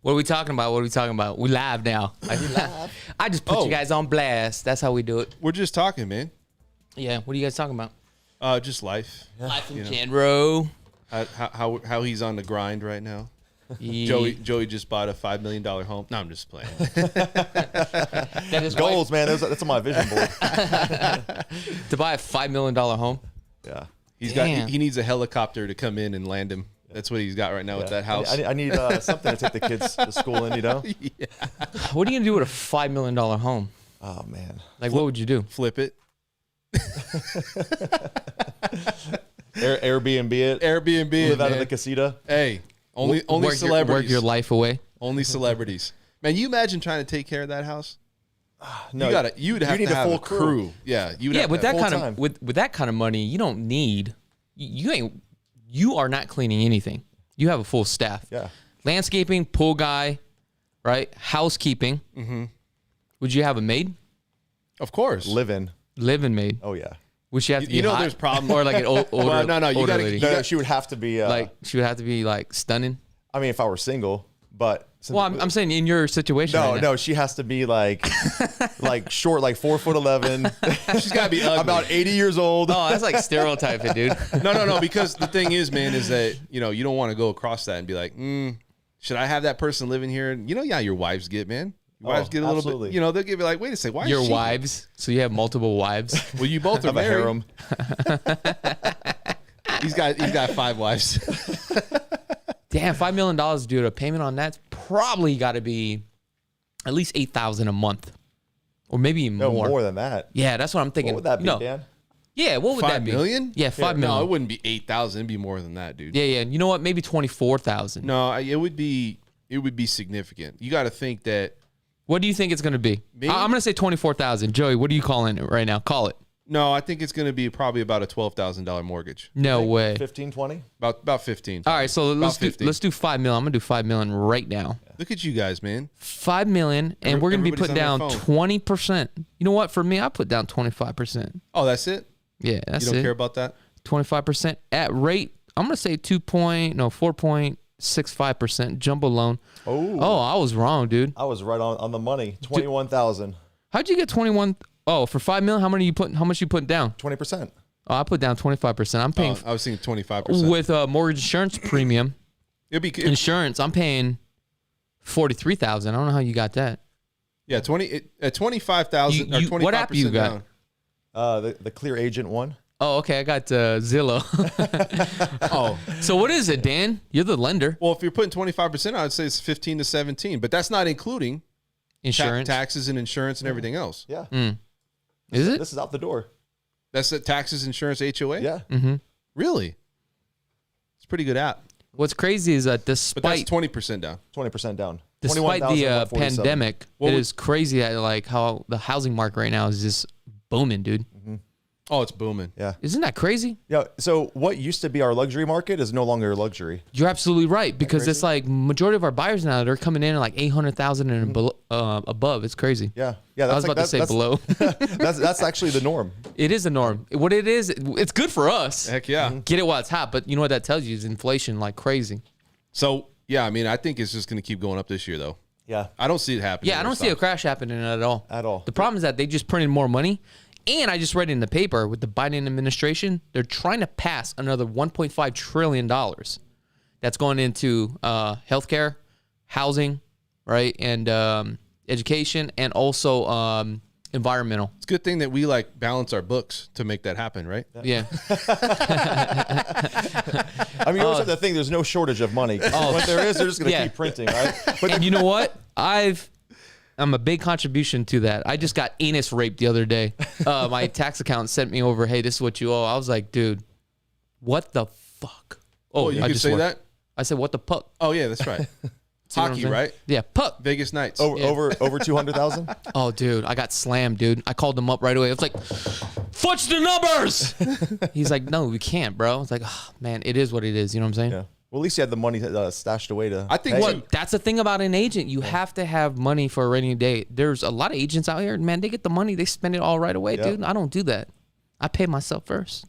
What are we talking about? What are we talking about? We live now. I just put you guys on blast. That's how we do it. We're just talking, man. Yeah. What are you guys talking about? Just life. Yeah. Life in general. How he's on the grind right now. Yeah. Joey just bought a $5 million home. No, I'm just playing. That is goals, man. That's on my vision board. To buy a $5 million home. Yeah. He needs a helicopter to come in and land him. That's what he's got right now with that house. I need something to take the kids to school in, Yeah. What are you gonna do with a $5 million home? Oh man. Like, what would you do? Flip it. Airbnb it. Airbnb it. Live out of the casita. Hey, only celebrities. Work your life away. Only celebrities. Man, you imagine trying to take care of that house? No, you'd have to have a full crew. Yeah, with that kind of money, you don't need you are not cleaning anything. You have a full staff. Yeah. Landscaping, pool guy, right? Housekeeping. Mm-hmm. Would you have a maid? Of course. Live-in maid. Oh yeah. Would she have to be hot? There's problems. Or like an older well, no, you gotta, she would have to be she would have to be like stunning. I mean, if I were single, but I'm saying in your situation. No, she has to be like short, like 4'11". She's gotta be ugly. About 80 years old. Oh, that's like stereotyping, dude. No, because the thing is, man, is that you don't want to go across that and be like, should I have that person living here? Your wives get, man. Your wives get a little bit, they'll give you like, wait a second, why is she wives? So you have multiple wives? Well, you both are married. A harem. He's got 5 wives. Damn, $5 million, dude. A payment on that's probably got to be at least $8,000 a month, or maybe even more. More than that. Yeah, that's what I'm thinking. What would that be, Dan? Yeah, what would that be? $5 million? Yeah, $5 million. No, it wouldn't be 8,000. It'd be more than that, dude. Yeah. You know what? Maybe 24,000. No, it would be significant. You got to think that. What do you think it's going to be? Maybe? I'm going to say 24,000. Joey, what are you calling it right now? Call it. No, I think it's going to be probably about a $12,000 mortgage. No way. 15, 20? About 15. All right, so let's do $5 million. I'm going to do $5 million right now. Look at you guys, man. $5 million, and we're going to be putting down 20%. You know what? For me, I put down 25%. Oh, that's it? Yeah, that's it. You don't care about that? 25% at rate. I'm going to say 4.65% jumbo loan. Oh, I was wrong, dude. I was right on the money. 21,000. How'd you get 21? Oh, for $5 million, how much you putting down? 20%. Oh, I put down 25%. I'm paying. I was thinking 25%. With mortgage insurance premium. Insurance, I'm paying $43,000. I don't know how you got that. Yeah, at 25,000 or 25%. What app you got? The Clear Agent one. Oh, okay. I got Zillow. Oh, so what is it, Dan? You're the lender. Well, if you're putting 25%, I would say it's 15 to 17, but that's not including insurance, taxes, and insurance and everything else. Yeah. Is it? This is out the door. That's the taxes, insurance, HOA. Yeah. Mm-hmm. Really? It's a pretty good app. What's crazy is that despite but that's 20% down. 20% down. Despite the pandemic, it is crazy like how the housing market right now is just booming, dude. Mm-hmm. Oh, it's booming. Yeah. Isn't that crazy? Yeah. So what used to be our luxury market is no longer luxury. You're absolutely right, because it's like majority of our buyers now, they're coming in at like 800,000 and above. It's crazy. Yeah. I was about to say below. that's actually the norm. It is the norm. What it is, it's good for us. Heck yeah. Get it while it's hot, but you know what that tells you is inflation like crazy. So yeah, I mean, I think it's just going to keep going up this year though. Yeah. I don't see it happening. Yeah, I don't see a crash happening at all. At all. The problem is that they just printed more money. And I just read in the paper with the Biden administration, they're trying to pass another $1.5 trillion that's going into healthcare, housing, right, and education, and also environmental. It's a good thing that we like balance our books to make that happen, right? Yeah. I mean, you always have to think there's no shortage of money. What there is, they're just going to keep printing, right? And you know what? I'm a big contribution to that. I just got anus raped the other day. My tax accountant sent me over, hey, this is what you owe. I was like, dude, what the fuck? Oh, you can say that? I said, what the puck? Oh, yeah, that's right. Hockey, right? Yeah, puck. Vegas Knights. Over 200,000? Oh, dude, I got slammed, dude. I called him up right away. I was like, fudge the numbers. He's like, no, we can't, bro. I was like, oh, man, it is what it is. You know what I'm saying? Yeah. Well, at least you had the money stashed away to. I think that's the thing about an agent. You have to have money for a rainy day. There's a lot of agents out here, man. They get the money, they spend it all right away, dude. I don't do that. I pay myself first.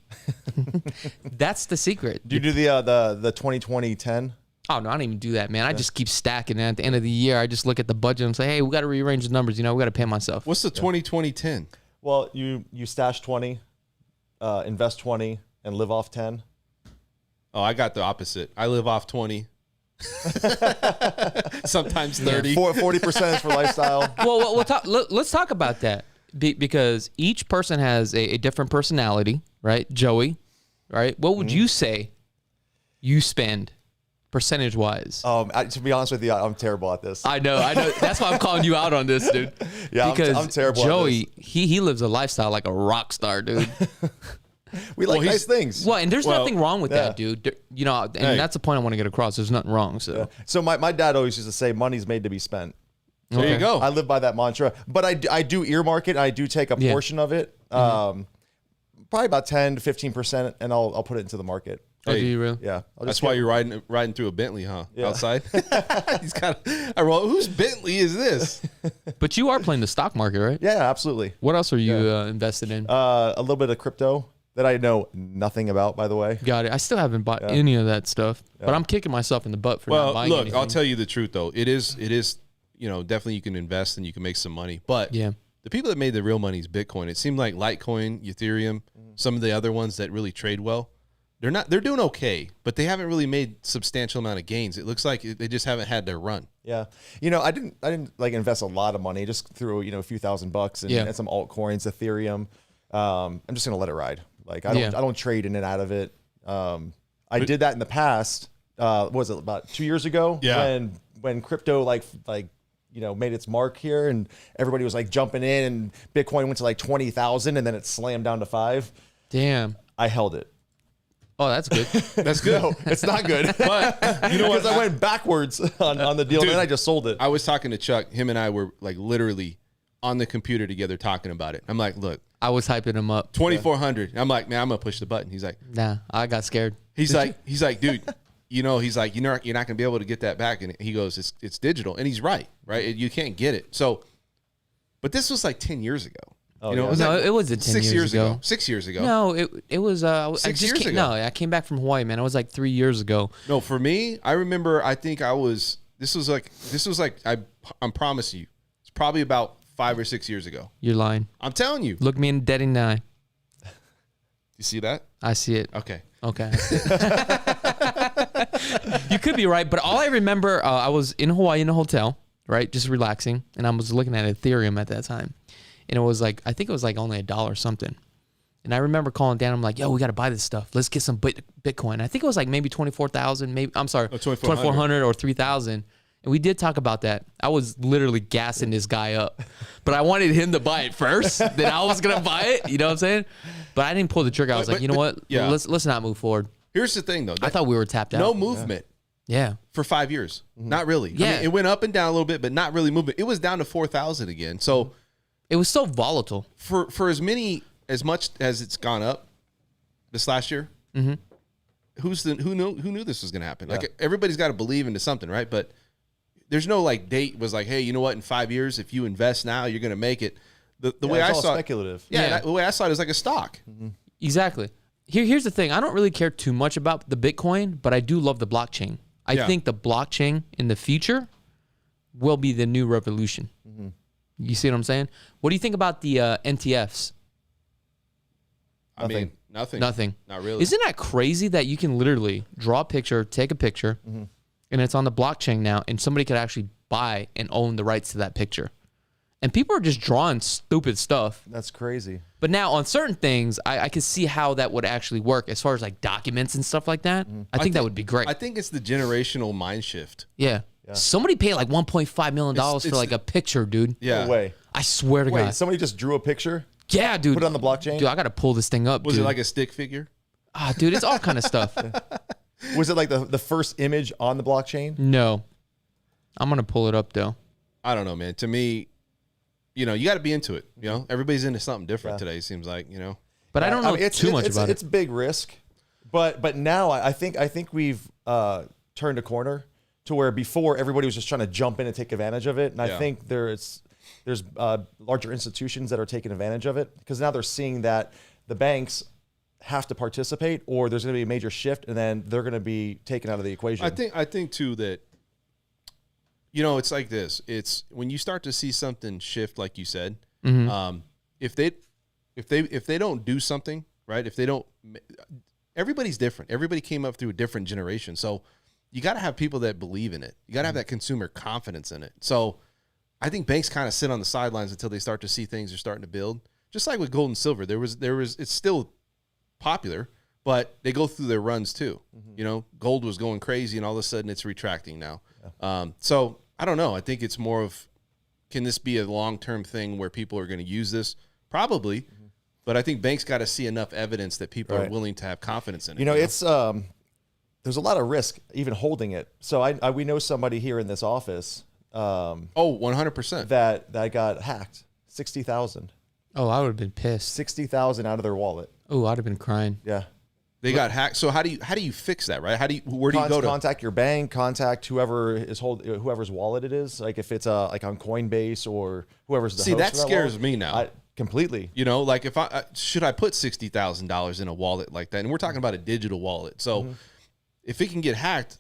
That's the secret. Do you do the 2020-10? Oh, no, I don't even do that, man. I just keep stacking. And at the end of the year, I just look at the budget and say, hey, we got to rearrange the numbers. You know, we got to pay myself. What's the 20-20-10? Well, you stash 20, invest 20, and live off 10. Oh, I got the opposite. I live off 20. Sometimes 30. 40% is for lifestyle. Well, let's talk about that because each person has a different personality, right? Joey, right? What would you say you spend percentage-wise? To be honest with you, I'm terrible at this. I know. That's why I'm calling you out on this, dude. Yeah, because I'm terrible Joey, at this. he lives a lifestyle like a rock star, dude. We like nice things. Well, and there's nothing wrong with that, dude. You know, and that's the point I want to get across. There's nothing wrong. So my dad always used to say, money's made to be spent. There you go. I live by that mantra. But I do earmark it. I do take a portion of it, probably about 10 to 15%, and I'll put it into the market. Oh, do you really? Yeah. That's why you're riding through a Bentley, huh? Yeah. Outside. I roll. Whose Bentley is this? But you are playing the stock market, right? Yeah, absolutely. What else are you invested in? A little bit of crypto that I know nothing about, by the way. Got it. I still haven't bought any of that stuff, but I'm kicking myself in the butt for not buying anything. I'll tell you the truth though. It is, definitely you can invest and you can make some money. But the people that made the real money is Bitcoin. It seemed like Litecoin, Ethereum, some of the other ones that really trade well, they're doing okay, but they haven't really made substantial amount of gains. It looks like they just haven't had their run. Yeah. I didn't like invest a lot of money, just threw, a few $1,000 and some altcoins, Ethereum. I'm just going to let it ride. Like I don't trade in and out of it. I did that in the past. What was it, about 2 years ago? Yeah. When crypto made its mark here and everybody was like jumping in and Bitcoin went to like 20,000 and then it slammed down to 5. Damn. I held it. Oh, that's good. That's good. No, it's not good. But you know what? Because I went backwards on the deal, and then I just sold it. I was talking to Chuck. Him and I were like literally on the computer together talking about it. I'm like, look. I was hyping him up. 2,400. I'm like, man, I'm gonna push the button. He's like, nah, I got scared. He's like, dude, he's like, you're not gonna be able to get that back. And he goes, it's digital, and he's right? You can't get it. So, but this was like 10 years ago. Oh, it wasn't 10 years ago. 6 years ago. No, it was 6 years ago. No, I came back from Hawaii, man. It was like 3 years ago. No, for me, I remember. I think this was like I'm promising you, it's probably about 5 or 6 years ago. You're lying. I'm telling you. Look me dead in the eye. You see that? I see it. Okay. I see it. You could be right, but all I remember, I was in Hawaii in a hotel, right, just relaxing, and I was looking at Ethereum at that time, and it was like, I think it was like only $1 or something, and I remember calling Dan. I'm like, yo, we got to buy this stuff. Let's get some Bitcoin. I think it was like maybe 24,000, maybe 2,400 or 3,000. And we did talk about that. I was literally gassing this guy up. But I wanted him to buy it first. Then I was going to buy it. You know what I'm saying? But I didn't pull the trigger. I was like, you know what? Yeah. Let's not move forward. Here's the thing, though. I thought we were tapped out. No movement. Yeah. For 5 years. Not really. Yeah. I mean, it went up and down a little bit, but not really movement. It was down to 4,000 again. So it was so volatile. For as much as it's gone up this last year, who knew this was going to happen? Yeah. Like everybody's got to believe into something, right? But there's no like date was like, hey, you know what? In 5 years, if you invest now, you're going to make it. The way I saw speculative. Yeah. The way I saw it is like a stock. Exactly. Here's the thing. I don't really care too much about the Bitcoin, but I do love the blockchain. I think the blockchain in the future will be the new revolution. You see what I'm saying? What do you think about the NTFs? I mean, nothing. Not really. Isn't that crazy that you can literally draw a picture, take a picture, and it's on the blockchain now, and somebody could actually buy and own the rights to that picture? And people are just drawing stupid stuff. That's crazy. But now on certain things, I can see how that would actually work as far as like documents and stuff like that. I think that would be great. I think it's the generational mind shift. Yeah. Somebody paid like $1.5 million for like a picture, dude. Yeah. No way. I swear to God. Somebody just drew a picture? Yeah, dude. Put it on the blockchain? Dude, I got to pull this thing up, Was it like a stick figure? Ah, dude, it's all kind of stuff. Was it like the first image on the blockchain? No. I'm going to pull it up, though. I don't know, man. To me, you got to be into it. Everybody's into something different today, it seems like, But I don't know too much about it. It's big risk. But now I think we've turned a corner to where before everybody was just trying to jump in and take advantage of it. And I think there's larger institutions that are taking advantage of it because now they're seeing that the banks have to participate, or there's going to be a major shift, and then they're going to be taken out of the equation. I think too that, you know, it's like this. It's when you start to see something shift, like you said, if they don't do something, right? If they don't, everybody's different. Everybody came up through a different generation. So you got to have people that believe in it. You got to have that consumer confidence in it. So I think banks kind of sit on the sidelines until they start to see things are starting to build. Just like with gold and silver, it's still popular, but they go through their runs too. You know, gold was going crazy and all of a sudden it's retracting now. Yeah. So I don't know. I think it's more of, can this be a long-term thing where people are going to use this? Probably. But I think banks got to see enough evidence that people are willing to have confidence in it. You know, it's there's a lot of risk even holding it. So we know somebody here in this office. 100%. That got hacked. 60,000. Oh, I would have been pissed. 60,000 out of their wallet. Oh, I'd have been crying. Yeah. They got hacked. So how do you fix that, right? Where do you go to contact your bank, contact whoever's wallet it is. Like if it's like on Coinbase or whoever's the host. That scares me now. Completely. You know, like if should I put $60,000 in a wallet like that? And we're talking about a digital wallet. So if it can get hacked,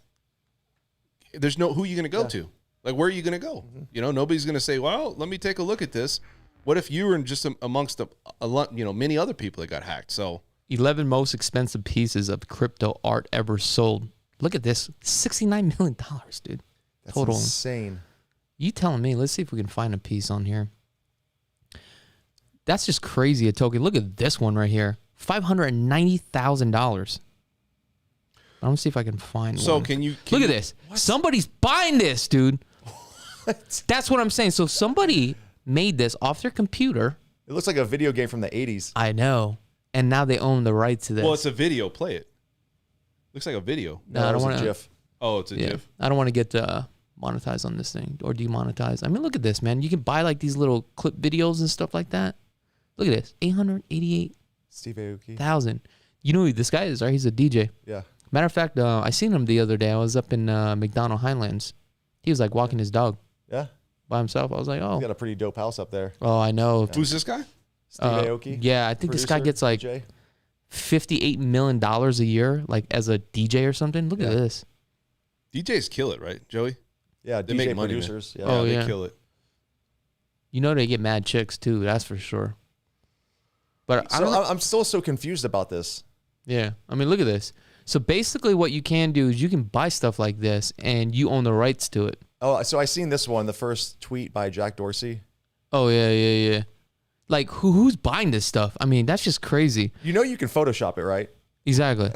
there's who are you going to go to? Like, where are you going to go? You know, nobody's going to say, well, let me take a look at this. What if you were just amongst many other people that got hacked? So 11 most expensive pieces of crypto art ever sold. Look at this, $69 million, dude. That's total. Insane. You telling me? Let's see if we can find a piece on here. That's just crazy, a token. Look at this one right here, $590,000. I don't see if I can find one. So can you look at this? What? Somebody's buying this, dude. What? That's what I'm saying. So somebody made this off their computer. It looks like a video game from the 80s. I know. And now they own the rights to this. Well, it's a video. Play it. Looks like a video. No, I don't want to. GIF. Oh, it's a GIF. I don't want to get monetized on this thing or demonetized. I mean, look at this, man. You can buy like these little clip videos and stuff like that. Look at this, $888,000. You know who this guy is, right? He's a DJ. Yeah. Matter of fact, I seen him the other day. I was up in McDonald Highlands. He was like walking his dog. Yeah. By himself. I was like, oh. He's got a pretty dope house up there. Oh, I know. Yeah. Who's this guy? Steve Aoki. Yeah, I think this guy gets like DJ. $58 million a year, like as a DJ or something. Look at this. DJs kill it, right, Joey? Yeah, they DJ make money, producers. Man. Oh, yeah, they kill it. You know they get mad chicks too, that's for sure. But I'm still so confused about this. Yeah, I mean, look at this. So basically what you can do is you can buy stuff like this and you own the rights to it. Oh, so I seen this one, the first tweet by Jack Dorsey. Oh, yeah. Like, who's buying this stuff? I mean, that's just crazy. You know you can Photoshop it, right? Exactly.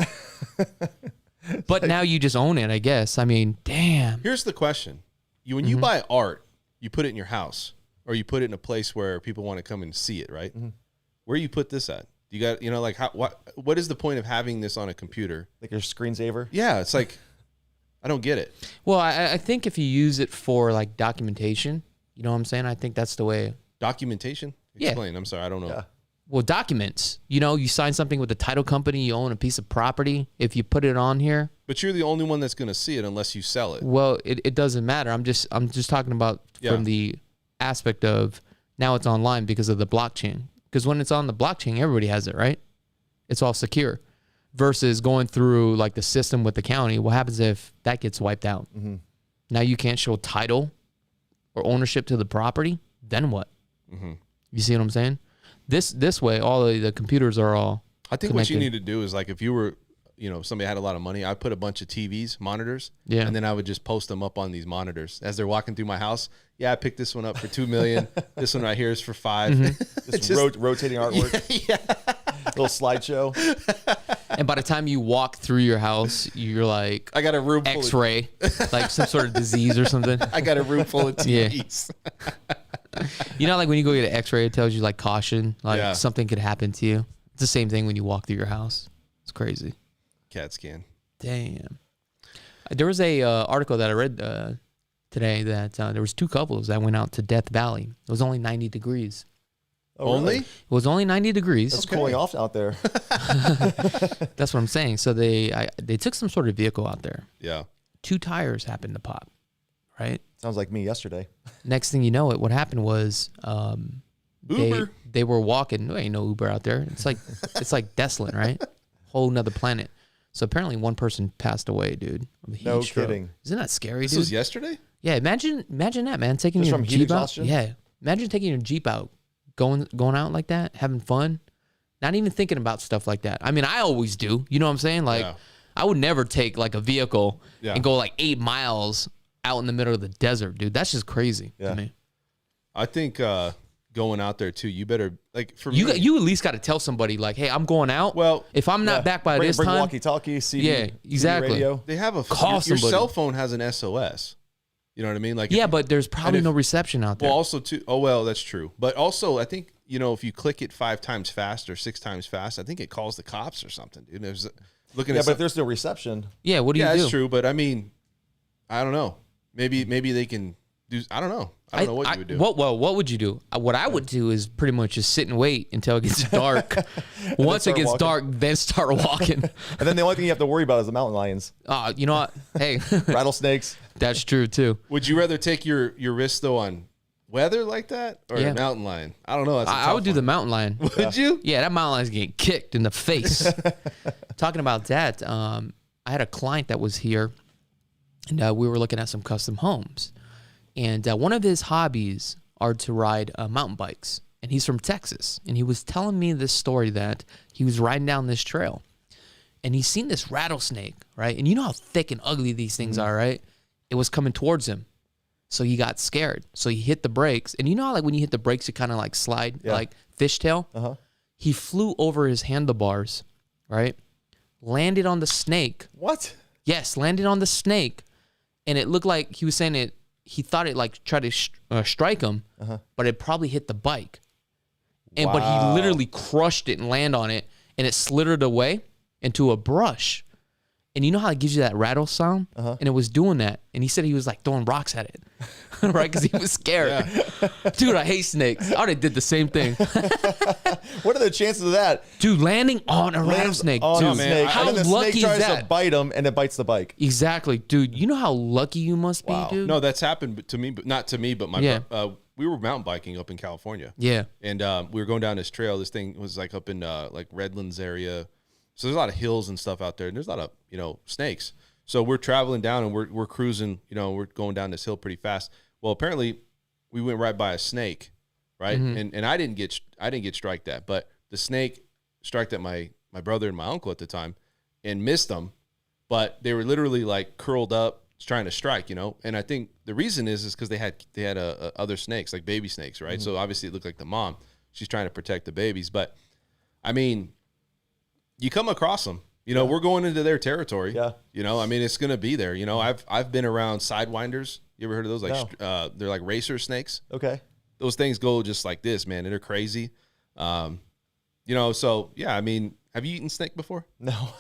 But now you just own it, I guess. I mean, damn. Here's the question. When you buy art, you put it in your house or you put it in a place where people want to come and see it, right? Where do you put this at? You got, like, what is the point of having this on a computer? Like your screensaver? Yeah, it's like, I don't get it. Well, I think if you use it for, like, documentation, you know what I'm saying? I think that's the way. Documentation? Explain. Yeah. I'm sorry, I don't know. Yeah. Well, documents. You sign something with the title company, you own a piece of property. If you put it on here. But you're the only one that's going to see it unless you sell it. Well, it doesn't matter. I'm just talking about from the aspect of now it's online because of the blockchain. Because when it's on the blockchain, everybody has it, right? It's all secure. Versus going through like the system with the county. What happens if that gets wiped out? Now you can't show title or ownership to the property. Then what? You see what I'm saying? This way, all of the computers are all I think connected. What you need to do is like if you were, somebody had a lot of money, I'd put a bunch of TVs, monitors, and then I would just post them up on these monitors as they're walking through my house. Yeah, I picked this one up for $2 million. This one right here is for $5 million. Just rotating artwork. Yeah. Little slideshow. And by the time you walk through your house, you're like, I got a room full X-ray, like some sort of disease or something. I got a room full of TVs. Like when you go get an X-ray, it tells you like caution, like something could happen to you. It's the same thing when you walk through your house. It's crazy. CAT scan. Damn. There was a article that I read today that there was two couples that went out to Death Valley. It was only 90 degrees. Oh, really? It was only 90 degrees. That's cooling off out there. That's what I'm saying. So they took some sort of vehicle out there. Yeah. 2 tires happened to pop. Right? Sounds like me yesterday. Next thing you know, what happened was Uber. They were walking. There ain't no Uber out there. It's like Deslin, right? whole nother planet. So apparently one person passed away, dude. No kidding. Isn't that scary, dude? This was yesterday? Yeah, imagine that, man. Taking Just your from heat Jeep exhaustion? out. Yeah. Imagine taking your Jeep out, going out like that, having fun, not even thinking about stuff like that. I mean, I always do. You know what I'm saying? Like, I would never take like a vehicle and go like 8 miles out in the middle of the desert, dude. That's just crazy to me. I think going out there too, you better like for me. You at least got to tell somebody like, hey, I'm going out. Well, if I'm not back by this bring time, walkie-talkie, CD, yeah, exactly. CD radio. they have a Call your somebody. cell phone has an SOS. You know what I mean? Like but there's probably no reception out there. Well, also too. Oh well, that's true. But also, I think if you click it 5 times fast or 6 times fast, I think it calls the cops or something, dude. There's looking at but if there's no reception, what do you do? Yeah, that's true. But I mean, I don't know. Maybe they can do. I don't know. I don't know what you would do. What would you do? What I would do is pretty much just sit and wait until it gets dark. Once it gets dark, then start walking. And then the only thing you have to worry about is the mountain lions. You know what? Hey, rattlesnakes. That's true too. Would you rather take your risk though on weather like that or a mountain lion? I don't know. I would do the mountain lion. Would you? Yeah, that mountain lion's getting kicked in the face. Talking about that, I had a client that was here, and we were looking at some custom homes. And one of his hobbies are to ride mountain bikes. And he's from Texas. And he was telling me this story that he was riding down this trail. And he's seen this rattlesnake, right? And you know how thick and ugly these things are, right? It was coming towards him. So he got scared. So he hit the brakes. And you know how like when you hit the brakes, you kind of like slide like fishtail? Uh-huh. He flew over his handlebars, right? Landed on the snake. What? Yes, landed on the snake. And it looked like he was saying it. He thought it like tried to strike him, but it probably hit the bike. And but he literally crushed it and landed on it, and it slithered away into a brush. And you know how it gives you that rattle sound? And it was doing that. And he said he was like throwing rocks at it, right? Because he was scared. Dude, I hate snakes. I would have did the same thing. What are the chances of that? Dude, landing on a rattlesnake. On a snake. How and then the lucky snake tries is that? to bite him, and it bites the bike. Exactly, dude. You know how lucky you must be, dude? No, that's happened to me, but not to me, but my we were mountain biking up in California. Yeah. And we were going down this trail. This thing was like up in like Redlands area. So there's a lot of hills and stuff out there, and there's a lot of, snakes. So we're traveling down and we're cruising, we're going down this hill pretty fast. Well, apparently we went right by a snake, right? Mm-hmm. And I didn't get striked at, but the snake struck at my brother and my uncle at the time and missed them, but they were literally like curled up trying to strike, And I think the reason is because they had other snakes, like baby snakes, right? Mm-hmm. So obviously it looked like the mom. She's trying to protect the babies, but I mean, you come across them, we're going into their territory. Yeah. I mean, it's going to be there. I've been around sidewinders. You ever heard of those? Like, they're like racer snakes. Okay. Those things go just like this, man. And they're crazy. So yeah, I mean, have you eaten snake before? No.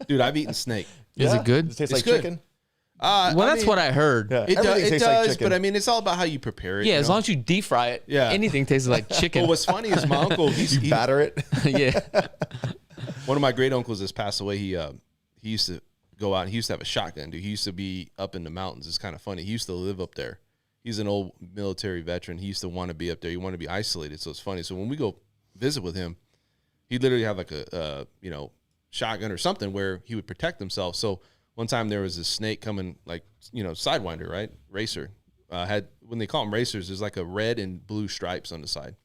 Dude, I've eaten snake. Is it good? Does it taste like good. chicken? That's what I heard. Yeah. It does, like but I mean, it's all about how you prepare it. Yeah, as long as you deep fry it, anything tastes like chicken. Well, what's funny is my uncle, you batter it. Yeah. One of my great uncles that's passed away, he used to go out and he used to have a shotgun, dude. He used to be up in the mountains. It's kind of funny. He used to live up there. He's an old military veteran. He used to want to be up there. He wanted to be isolated. So it's funny. So when we go visit with him, he literally had like a shotgun or something where he would protect himself. So one time there was a snake coming, like, sidewinder, right? Racer. When they call them racers, there's like a red and blue stripes on the side.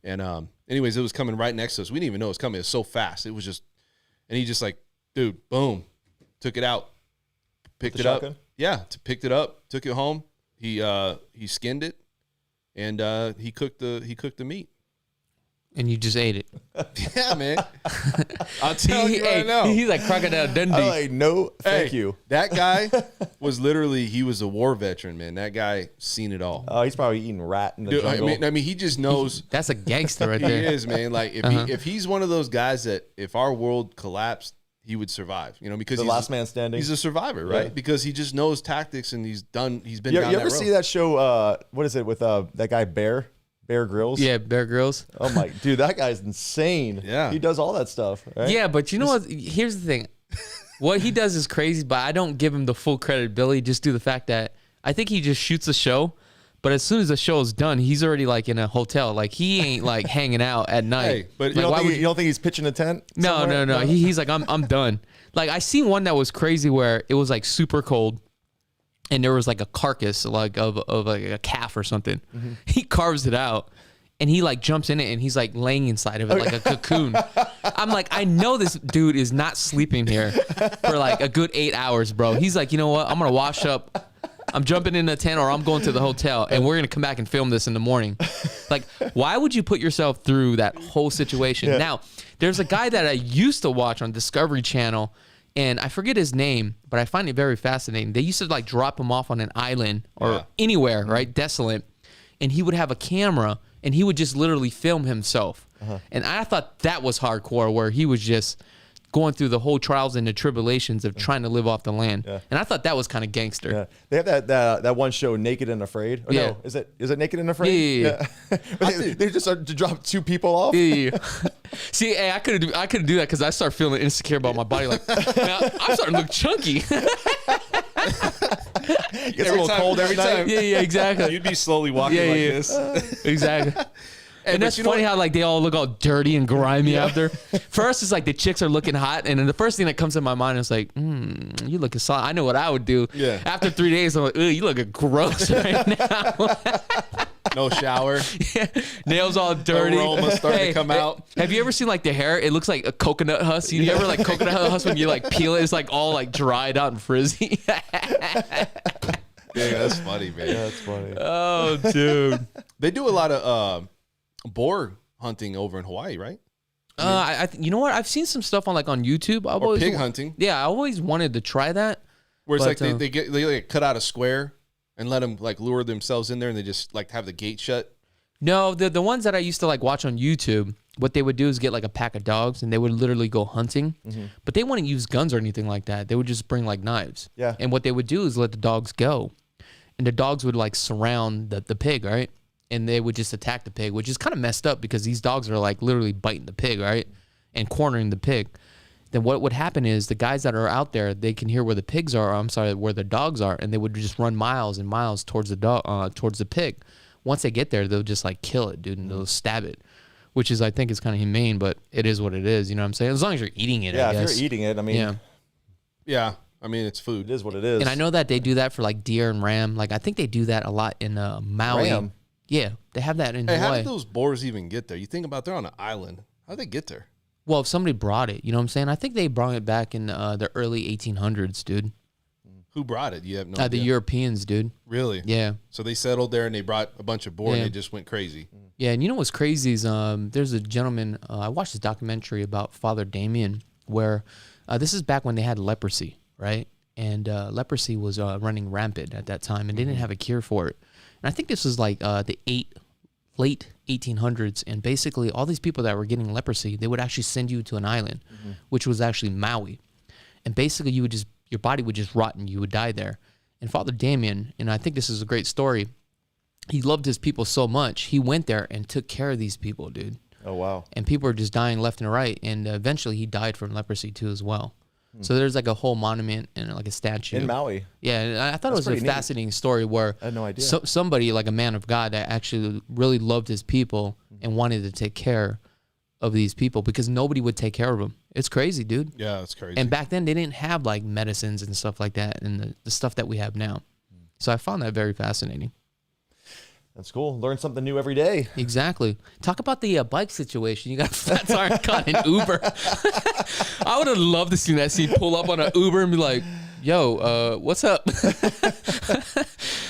And anyways, it was coming right next to us. We didn't even know it was coming. It was so fast. It was just, and he just like, dude, boom, took it out, picked it up. Yeah, picked it up, took it home. He skinned it, and he cooked the meat. And you just ate it. Yeah, man. I'll tell you right now. He's like Crocodile Dundee. I'm like, no, thank you. That guy was literally, he was a war veteran, man. That guy seen it all. Oh, he's probably eating rat in the jungle. I mean, he just knows. That's a gangster right there. He is, man. Like, if he's one of those guys that if our world collapsed, he would survive, because the last man standing. He's a survivor, right? Yeah. Because he just knows tactics and he's been down that road. You ever see that show, what is it, with that guy Bear Grylls? Yeah, Bear Grylls. Oh my, dude, that guy's insane. Yeah. He does all that stuff, right? Yeah, but you know what? Here's the thing. What he does is crazy, but I don't give him the full credibility just due to the fact that I think he just shoots a show, But as soon as the show is done, he's already like in a hotel. Like he ain't like hanging out at night. Hey, but You like, don't think he's pitching a tent? No, somewhere? no. He's like, I'm done. Like I seen one that was crazy where it was like super cold, and there was like a carcass like of like a calf or something. He carves it out, and he like jumps in it, and he's like laying inside of it like a cocoon. I'm like, I know this dude is not sleeping here for like a good 8 hours, bro. He's like, you know what? I'm gonna wash up. I'm jumping in the tent, or I'm going to the hotel, and we're gonna come back and film this in the morning. Like, why would you put yourself through that whole situation? Yeah. Now, there's a guy that I used to watch on Discovery Channel, and I forget his name, but I find it very fascinating. They used to like drop him off on an island or anywhere, right, desolate, and he would have a camera, and he would just literally film himself. And I thought that was hardcore, where he was just going through the whole trials and the tribulations of trying to live off the land. And I thought that was kind of gangster. Yeah. They have that one show, Naked and Afraid. Or no, is it Naked and Afraid? Yeah. They just start to drop 2 people off. Yeah. See, hey, I couldn't do that because I start feeling insecure about my body. Like, now, I'm starting to look chunky. It gets a little cold every time. Yeah, exactly. You'd be slowly walking like this. Exactly. And that's funny how like they all look all dirty and grimy after. First, it's like the chicks are looking hot, and then the first thing that comes in my mind is like, you looking solid. I know what I would do. Yeah. After 3 days, I'm like, you looking gross right now. No shower. Yeah. Nails all dirty. Aroma starting to come out. Have you ever seen like the hair? It looks like a coconut husk. You ever like coconut husk when you like peel it? It's like all like dried out and frizzy. Yeah, that's funny, man. Yeah, that's funny. Oh, dude. They do a lot of boar hunting over in Hawaii, right? You know what? I've seen some stuff on like on YouTube. I've Or always pig hunting. Yeah, I always wanted to try that. Where it's But, like they like cut out a square and let them like lure themselves in there, and they just like have the gate shut. No, the ones that I used to like watch on YouTube, what they would do is get like a pack of dogs, and they would literally go hunting. But they wouldn't use guns or anything like that. They would just bring like knives. Yeah. And what they would do is let the dogs go, and the dogs would like surround the pig, right? And they would just attack the pig, which is kind of messed up because these dogs are like literally biting the pig, right? And cornering the pig. Then what would happen is the guys that are out there, they can hear where the pigs are, where the dogs are, and they would just run miles and miles towards the pig. Once they get there, they'll just like kill it, dude, and they'll stab it, which is, I think, is kind of humane, but it is what it is. You know what I'm saying? As long as you're eating it, Yeah, I guess. if you're eating it, I mean, Yeah, I mean, it's food. it is what it is. And I know that they do that for like deer and ram. Like I think they do that a lot in Maui. Ram? Yeah, they have that in Hey, how Hawaii. did those boars even get there? You think about they're on an island. How'd they get there? Well, if somebody brought it, you know what I'm saying? I think they brought it back in the early 1800s, dude. Who brought it? You have no The idea. Europeans, dude. Really? Yeah. So they settled there and they brought a bunch of boar and Yeah. they just went crazy. Yeah, and you know what's crazy is there's a gentleman, I watched this documentary about Father Damien where this is back when they had leprosy, right? And leprosy was running rampant at that time, and they didn't have a cure for it. And I think this was like the late 1800s, and basically all these people that were getting leprosy, they would actually send you to an island, which was actually Maui. And basically your body would just rot and you would die there. And Father Damien, and I think this is a great story, he loved his people so much, he went there and took care of these people, dude. Oh, wow. And people were just dying left and right, and eventually he died from leprosy too as well. So there's like a whole monument and like a statue. In Maui. Yeah, and I thought it was a pretty neat. fascinating story where I had no idea. somebody like a man of God that actually really loved his people and wanted to take care of these people because nobody would take care of them. It's crazy, dude. Yeah, that's crazy. And back then they didn't have like medicines and stuff like that and the stuff that we have now. So I found that very fascinating. That's cool. Learn something new every day. Exactly. Talk about the bike situation. You got a flat tire caught in Uber. I would have loved to see that scene pull up on an Uber and be like, yo, what's up?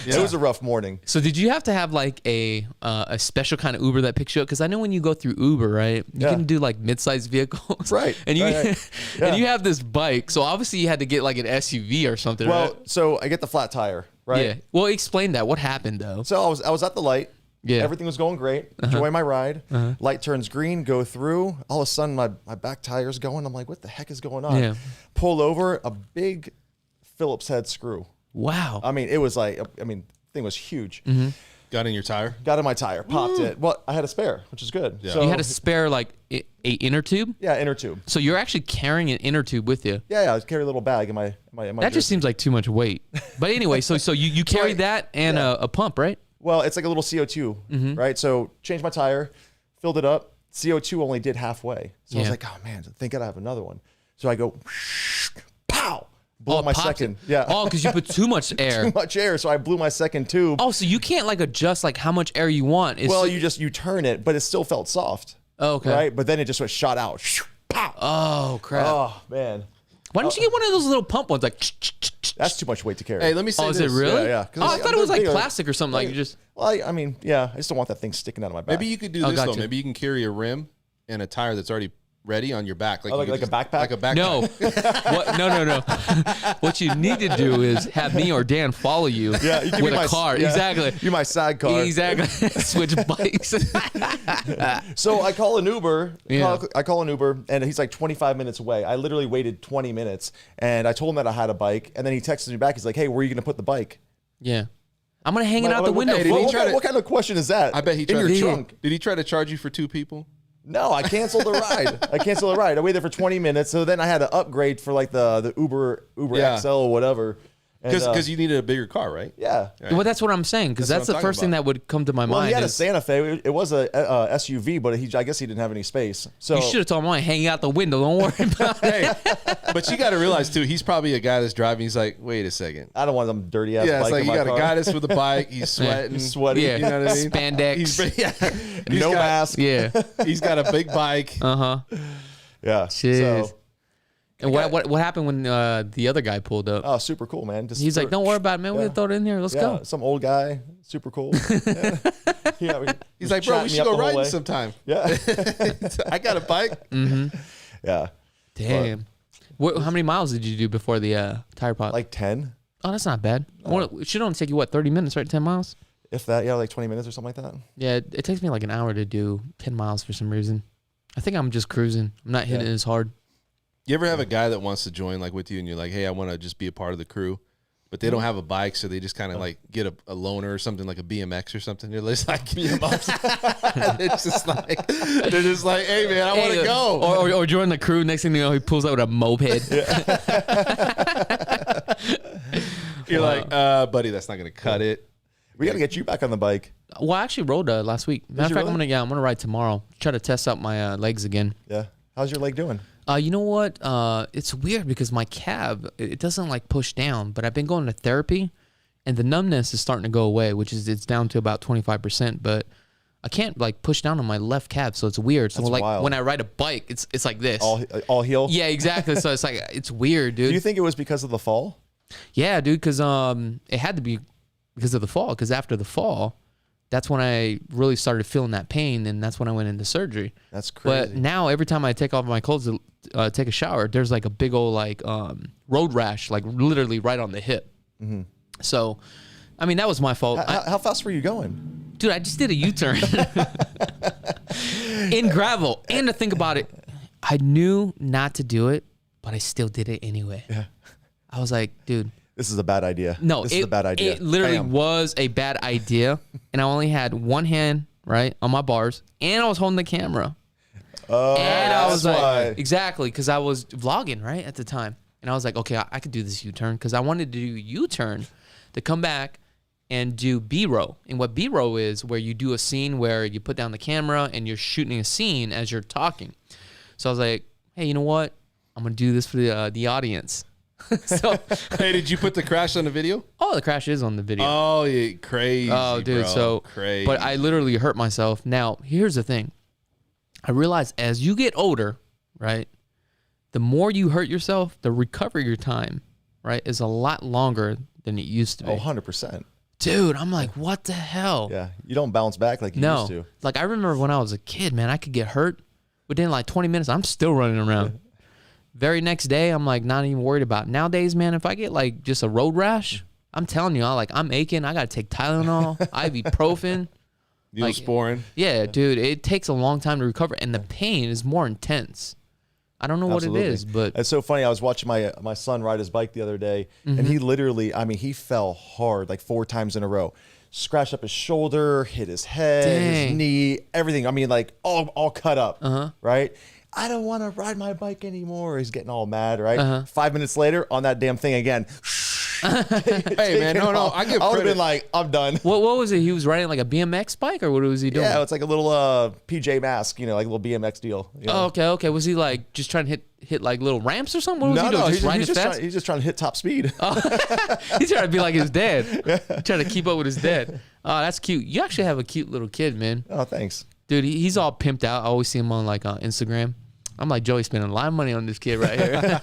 It was a rough morning. So did you have to have like a special kind of Uber that picks you up? Because I know when you go through Uber, right, you can do like mid-sized vehicles. Right. And you Right. and you have this bike. So obviously you had to get like an SUV or something, Well, right? so I get the flat tire, right? Yeah. Well, explain that. What happened though? So I was at the light. Yeah. Everything was going great. Enjoy my ride. Light turns green, go through. All of a sudden, my back tire's going. I'm like, what the heck is going on? Yeah. Pull over, a big Phillips head screw. Wow. I mean, it was like, thing was huge. Got in your tire? Got in my tire, popped it. Well, I had a spare, which is good. Yeah. So, You had a spare like a inner tube? yeah, inner tube. So you're actually carrying an inner tube with you. Yeah, I carry a little bag in my That just seems like too much weight. But anyway, so you carried that and a pump, right? Well, it's like a little CO2, right? So changed my tire, filled it up. CO2 only did halfway. So I was like, oh man, thank God I have another one. So I go, pow, blow my second. Yeah. Oh, because you put too much air. Too much air. So I blew my second tube. Oh, so you can't like adjust like how much air you want. Well, you turn it, but it still felt soft. Oh, okay. Right? But then it just was shot out. Pow. Oh, crap. Oh, man. Why don't you get one of those little pump ones? Like, that's too much weight to carry. Hey, let me say is this. it really? Yeah. Oh, I thought it was like plastic or something. Like you just. Well, I mean, yeah. I just don't want that thing sticking out of my back. Maybe you could do this though. Maybe you can carry a rim and a tire that's already ready on your back, like a backpack. Like a backpack. No, no. What you need to do is have me or Dan follow you. Yeah, you with a car. Yeah, exactly. You're my sidecar. Exactly. Switch bikes. So I call an Uber. I call an Uber, and he's like 25 minutes away. I literally waited 20 minutes, and I told him that I had a bike, and then he texted me back. He's like, "Hey, where are you going to put the bike?" Yeah. I'm gonna hang it out the window. What kind of question is that? I bet he tried in your trunk. Did he try to charge you for 2 people? No, I canceled the ride. I waited for 20 minutes, so then I had to upgrade for like the Uber XL or whatever. Because you needed a bigger car, right? Yeah. Well, that's what I'm saying. Because that's the first thing that would come to my mind. Well, he had a Santa Fe. It was a SUV, but I guess he didn't have any space. So you should have told him, I'm hanging out the window. Don't worry about it. But you got to realize too, he's probably a guy that's driving. He's like, wait a second. I don't want them dirty ass. Yeah, it's bike like in you my got car. a guy that's with a bike. He's sweating. He's sweaty. Yeah. You know what I mean? Spandex. No mask. Yeah. He's got a big bike. Yeah. Jeez. So, and what happened when the other guy pulled up? Oh, super cool, man. He's like, don't worry about it, man. We'll throw it in here. Let's go. Some old guy, super cool. He's like, bro, we should go riding sometime. Yeah. I got a bike. Yeah. Damn. How many miles did you do before the tire pot? Like 10. Oh, that's not bad. It should only take you, 30 minutes, right? 10 miles? If that, like 20 minutes or something like that. Yeah, it takes me like an hour to do 10 miles for some reason. I think I'm just cruising. I'm not hitting it as hard. You ever have a guy that wants to join like with you and you're like, hey, I want to just be a part of the crew, but they don't have a bike, so they just kind of like get a loaner or something like a BMX or something. They're just like, it's just like, they're just like, hey man, I want to go. Or join the crew. Next thing you know, he pulls out with a moped. You're like, buddy, that's not going to cut it. We got to get you back on the bike. Well, I actually rode last week. Matter of fact, really? I'm gonna ride tomorrow. Try to test out my legs again. Yeah. How's your leg doing? You know what? It's weird because my calf, it doesn't like push down, but I've been going to therapy and the numbness is starting to go away, it's down to about 25%, but I can't like push down on my left calf. So it's weird. So like wild. When I ride a bike, it's like this. All heel? Yeah, exactly. So it's like, it's weird, dude. Do you think it was because of the fall? Yeah, dude. Cause, it had to be because of the fall. Cause after the fall, that's when I really started feeling that pain, and that's when I went into surgery. That's crazy. But now every time I take off my clothes to take a shower, there's like a big old like road rash, like literally right on the hip. Mm-hmm. So, I mean, that was my fault. How fast were you going? Dude, I just did a U-turn in gravel. And to think about it, I knew not to do it, but I still did it anyway. Yeah. I was like, dude. This is a bad idea. No, this is a bad idea. It literally was a bad idea. And I only had one hand, right, on my bars. And I was holding the camera. Oh, and I was like, why. exactly, because I was vlogging, right, at the time. And I was like, okay, I could do this U-turn. Because I wanted to do U-turn to come back and do B-roll. And what B-roll is, where you do a scene where you put down the camera and you're shooting a scene as you're talking. So I was like, hey, you know what? I'm going to do this for the audience. So, hey, did you put the crash on the video? Oh, the crash is on the video. Oh, yeah, crazy. Oh, dude, bro. so crazy. But I literally hurt myself. Now, here's the thing. I realize as you get older, right, the more you hurt yourself, the recovery time, right, is a lot longer than it used to be. Oh, 100%. Dude, I'm like, what the hell? Yeah, you don't bounce back like you used to. Like, I remember when I was a kid, man, I could get hurt. Within like 20 minutes, I'm still running around. Very next day, I'm like not even worried about it. Nowadays, man, if I get like just a road rash, I'm telling you, I'm aching. I got to take Tylenol, ibuprofen. Neosporin. Yeah, dude, it takes a long time to recover, and the pain is more intense. I don't know what it is, but it's so funny. I was watching my son ride his bike the other day, and he literally, I mean, he fell hard like 4 times in a row. Scratched up his shoulder, hit his head, his knee, everything. I mean, like all cut up, right? I don't want to ride my bike anymore. He's getting all mad, right? 5 minutes later, on that damn thing again. Hey man, no, I give I would have credit. been like, I'm done. What was it? He was riding like a BMX bike, or what was he doing? Yeah, it's like a little PJ Mask, you know, like a little BMX deal. You know? Oh, okay. Was he like just trying to hit like little ramps or something? What was he doing? No, Just riding fast? he's just trying to hit top speed. He's trying to be like his dad. He's trying to keep up with his dad. Oh, that's cute. You actually have a cute little kid, man. Oh, thanks. Dude, he's all pimped out. I always see him on like Instagram. I'm like, Joey spending a lot of money on this kid right here.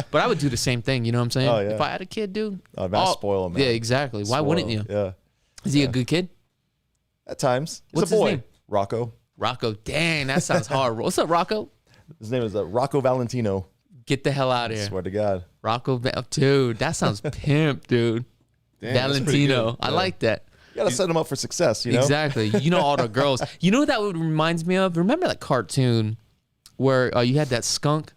But I would do the same thing. You know what I'm saying? Oh, yeah. If I had a kid, dude. I'd spoil him, man. Yeah, exactly. Why wouldn't you? Yeah. Is he a good kid? At times. He's What's a boy. his name? Rocco. Rocco. Dang, that sounds hard. What's up, Rocco? His name is Rocco Valentino. Get the hell out of here. Swear to God. Rocco. Dude, that sounds pimp, dude. Damn, that's pretty Valentino. good. I like that. You got to set him up for success, you know? Exactly. You know all the girls. You know what that reminds me of? Remember that cartoon where you had that skunk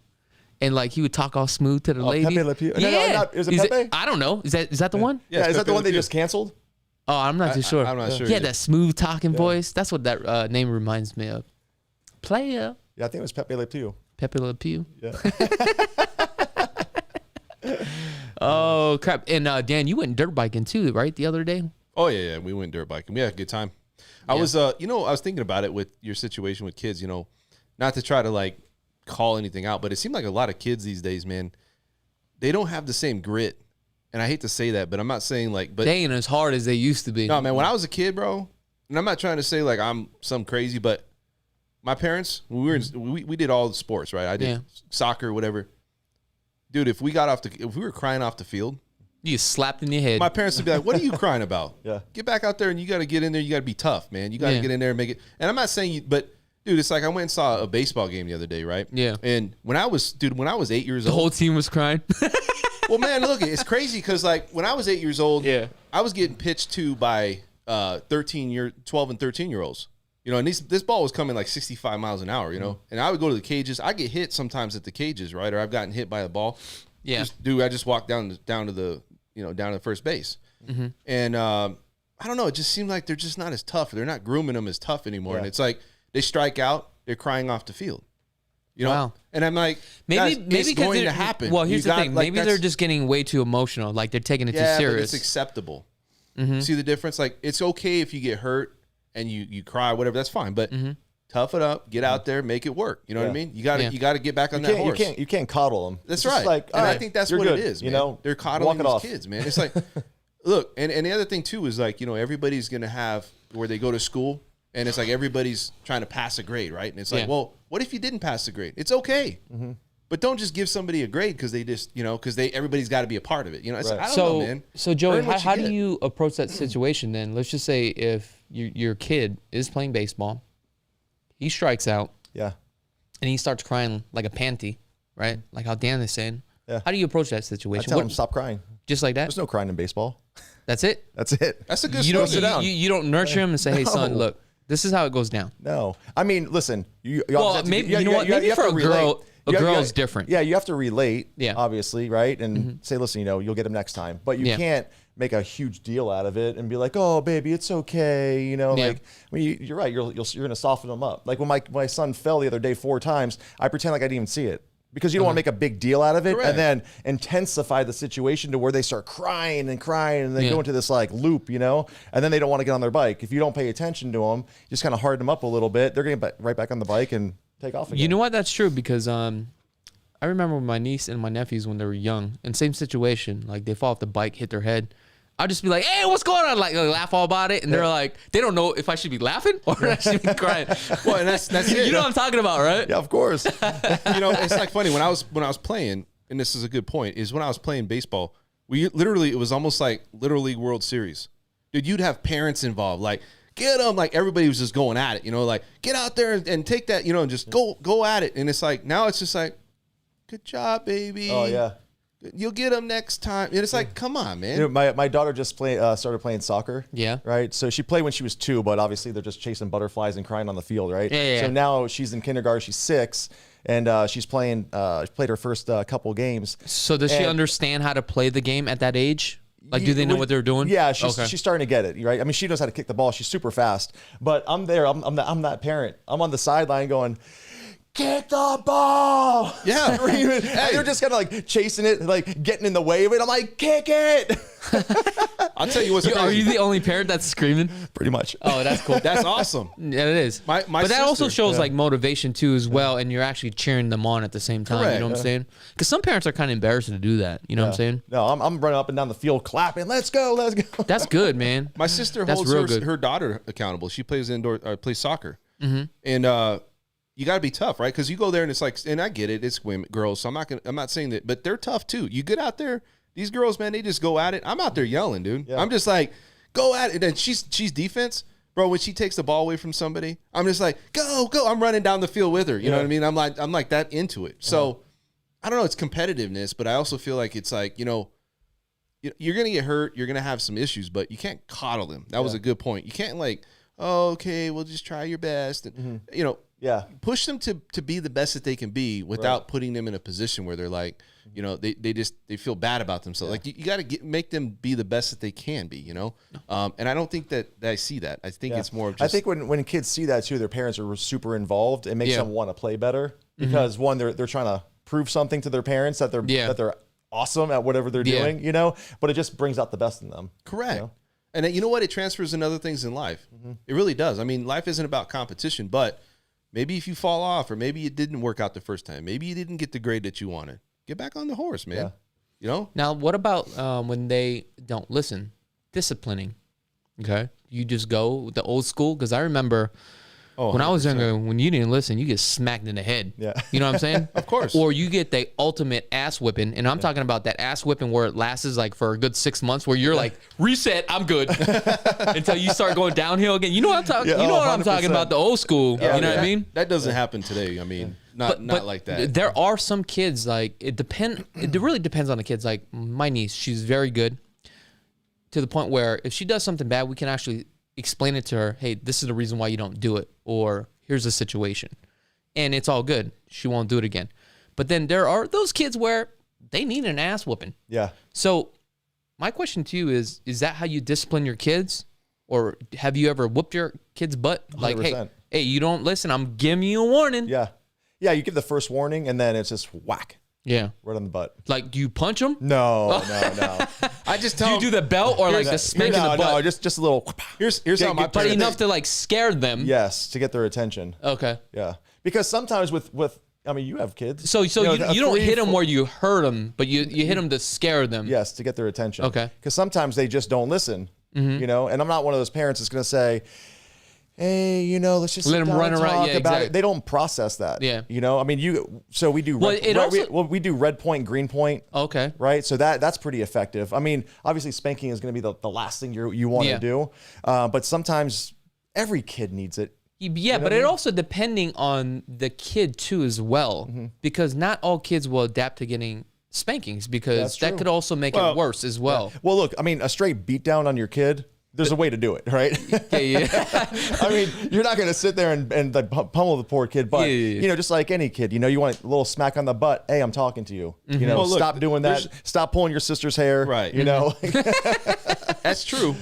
and like he would talk all smooth to the lady? Pepe Le Pew. Yeah. No, is it Pepe? I don't know. Is that the one? Yeah, is that the Pepe one Le they Pew. just canceled? Oh, I'm not too sure. I'm not sure He either. had that smooth talking voice. That's what that name reminds me of. Player. Yeah, I think it was Pepe Le Pew. Pepe Le Pew. Yeah. Oh, crap. And Dan, you went dirt biking too, right? The other day? Oh yeah, we went dirt biking. We had a good time. I was, I was thinking about it with your situation with kids. Not to try to like call anything out, but it seemed like a lot of kids these days, man, they don't have the same grit. And I hate to say that, but I'm not saying like, but They ain't as hard as they used to be. no, man. When I was a kid, bro, and I'm not trying to say like I'm some crazy, but my parents, when we were we did all the sports, right? I did soccer, whatever. Dude, if we were crying off the field, You slapped in your head. my parents would be like, "What are you crying about? Yeah. Get back out there and you got to get in there. You got to be tough, man. You got to get in there and make it." And I'm not saying you, but dude, it's like I went and saw a baseball game the other day, right? Yeah. And when I was 8 years the old, whole team was crying. well, man, look, it's crazy because like when I was 8 years old, Yeah. I was getting pitched to by 12 and 13-year-olds. And this ball was coming like 65 miles an hour, and I would go to the cages. I get hit sometimes at the cages, right? Or I've gotten hit by a ball. Yeah. I just walked down to the down to first base. Mm-hmm. And I don't know, it just seemed like they're just not as tough. They're not grooming them as tough anymore. Yeah. And it's like they strike out, they're crying off the field. Wow. And I'm like, guys, maybe it's because going to happen. Well, here's You the got- thing. like, Maybe that's- they're just getting way too emotional. Like they're taking it too but serious. it's acceptable. Mm-hmm. See the difference? Like it's okay if you get hurt and you cry, whatever, that's fine. But Mm-hmm. tough it up, get out there, make it work. You know what I Yeah. mean? You got to Yeah. you got to get back on that horse. You can't coddle them. That's It's just right. Like, And all I right, think that's you're what good, it is, you man. know, They're coddling walk it these off. kids, man. It's like, look, and the other thing too is like, everybody's going to have where they go to school and it's like everybody's trying to pass a grade, right? And it's like, Yeah. well, what if you didn't pass the grade? It's okay. Mm-hmm. But don't just give somebody a grade because they just, because everybody's got to be a part of it. It's Right. I don't know, man. So Joey, Earn what how you do get. you approach that situation then? Let's just say if your kid is playing baseball, he strikes out, Yeah. and he starts crying like a panty, right? Like how Dan is saying. Yeah. How do you approach that I situation? tell them stop crying. Just like that? There's no crying in baseball. That's it? That's it. That's a good You story. don't you don't nurture him and say, hey son, No. look, this is how it goes down. No. I mean, listen. You Well, obviously have to- maybe you you know what? you Maybe have for to a relate. girl, You girl have- is different. Yeah, you have to relate. Yeah. Obviously, right? And say, listen, you'll get him next time. But you Yeah. can't make a huge deal out of it and be like, oh, baby, it's okay. Yeah. Like, I mean, you're right. You're going to soften them up. Like when my son fell the other day 4 times, I pretend like I didn't even see it. Because you don't want to make a big deal out of it Correct. and then intensify the situation to where they start crying and they Yeah. go into this like loop, and then they don't want to get on their bike. If you don't pay attention to them, just kind of harden them up a little bit, they're going to get right back on the bike and take off again. You know what? That's true because I remember my niece and my nephews when they were young, in same situation, like they fall off the bike, hit their head. I'd just be like, hey, what's going on? Like laugh all about it. And they're like, they don't know if I should be laughing or I should be crying. Well, and that's it. You know what I'm talking about, right? Yeah, of course. It's like funny when I was playing, and this is a good point, is when I was playing baseball, it was almost like Little League World Series. Dude, you'd have parents involved, like, get them, like everybody was just going at it, like, get out there and take that, and just go at it. And it's like, now it's just like, good job, baby. Oh, yeah. You'll get them next time. And it's like, come on, man. My daughter just started playing soccer. Yeah. Right. So she played when she was 2, but obviously they're just chasing butterflies and crying on the field, right? Yeah. So now she's in kindergarten. She's 6, and she's playing. She played her first couple games. So does she And- understand how to play the game at that age? Like, do they know what they're doing? Yeah, she's Okay. starting to get it, right? I mean, she knows how to kick the ball. She's super fast. But I'm there. I'm that parent. I'm on the sideline going, kick the ball. Yeah. Screaming. And they're just kind of like chasing it, like getting in the way of it. I'm like, kick it. I'll tell you what's crazy. Are you the only parent that's screaming? Pretty much. Oh, that's cool. That's awesome. Yeah, it is. My but that also sister- shows like motivation too as well, and you're actually cheering them on at the same time. Correct. You know what I'm saying? Because some parents are kind of embarrassed to do that. You know what I'm saying? No, I'm running up and down the field clapping. Let's go. Let's go. That's good, man. My sister That's holds real good. her daughter accountable. She plays plays soccer, Mm-hmm. and you got to be tough, right? Because you go there and it's like, and I get it, it's women, girls. So I'm not saying that, but they're tough too. You get out there, these girls, man, they just go at it. I'm out there yelling, dude. Yeah. I'm just like, go at it. And then she's defense, bro. When she takes the ball away from somebody, I'm just like, go. I'm running down the field with her. You know what I mean? I'm like that into it. So I don't know. It's competitiveness, but I also feel like it's like, you know, you're gonna get hurt. You're gonna have some issues, but you can't coddle them. That was a good point. You can't like, oh, okay, well, just try your best, and you know. Yeah. Push them to be the best that they can be without putting them in a position where they're like, you know, they feel bad about themselves. Like you got to make them be the best that they can be, you know? And I don't think that I see that. I think it's more of just. I think when kids see that too, their parents are super involved. It makes them want to play better because one, they're trying to prove something to their parents that they're awesome at whatever they're doing, you know, but it just brings out the best in them. Correct. You know? And you know what? It transfers in other things in life. It really does. I mean, life isn't about competition, but maybe if you fall off, or maybe it didn't work out the first time, maybe you didn't get the grade that you wanted, get back on the horse, man. Yeah. You know? Now, what about when they don't listen? Disciplining. Okay. You just go with the old school. Because I remember when I was younger, when you didn't listen, you get smacked in the head. Yeah. You know what I'm saying? Of course. Or you get the ultimate ass whipping. And I'm talking about that ass whipping where it lasts like for a good 6 months, where you're like, reset, I'm good. Until you start going downhill again. You know what I'm talking Yeah, You know what 100%. I'm talking about, the old school. You know what I mean? That doesn't happen today. I mean, not like that. There are some kids, like, it really depends on the kids. Like my niece, she's very good to the point where if she does something bad, we can actually explain it to her. Hey, this is the reason why you don't do it. Or here's the situation. And it's all good. She won't do it again. But then there are those kids where they need an ass whooping. Yeah. So my question to you is that how you discipline your kids? Or have you ever whooped your kid's butt? Like, 100%. hey, you don't listen. I'm giving you a warning. Yeah. Yeah. You give the first warning and then it's just whack Yeah. right on the butt. Like, do you punch them? No. I just Do tell you do the belt or like the spank in the butt? No, just a little. here's how my But parents. enough to like scare them. Yes, to get their attention. Okay. Yeah. Because sometimes with I mean, you have kids. So you don't hit them 4 where you hurt them, but you hit them to scare them. Yes, to get their attention. Okay. Because sometimes they just don't listen. You know, and I'm not one of those parents that's going to say, hey, you know, let's just Let sit them down run and around. talk Yeah, about exactly. it. They don't process that. Yeah. You know, I mean, so we do Well, we do red point, green point. Okay. Right. So that's pretty effective. I mean, obviously spanking is going to be the last thing you want to do. But sometimes every kid needs it. Yeah, but it also depending on the kid too as well, because not all kids will adapt to getting spankings because That's that true. could also make it worse as well. Well, look, I mean, a straight beat down on your kid, there's a way to do it, right? Yeah. I mean, you're not going to sit there and like pummel the poor kid, but you know, just like any kid, you know, you want a little smack on the butt. Hey, I'm talking to you. You know, Well, look, stop doing that. Stop pulling your sister's hair. Right. You know, That's true.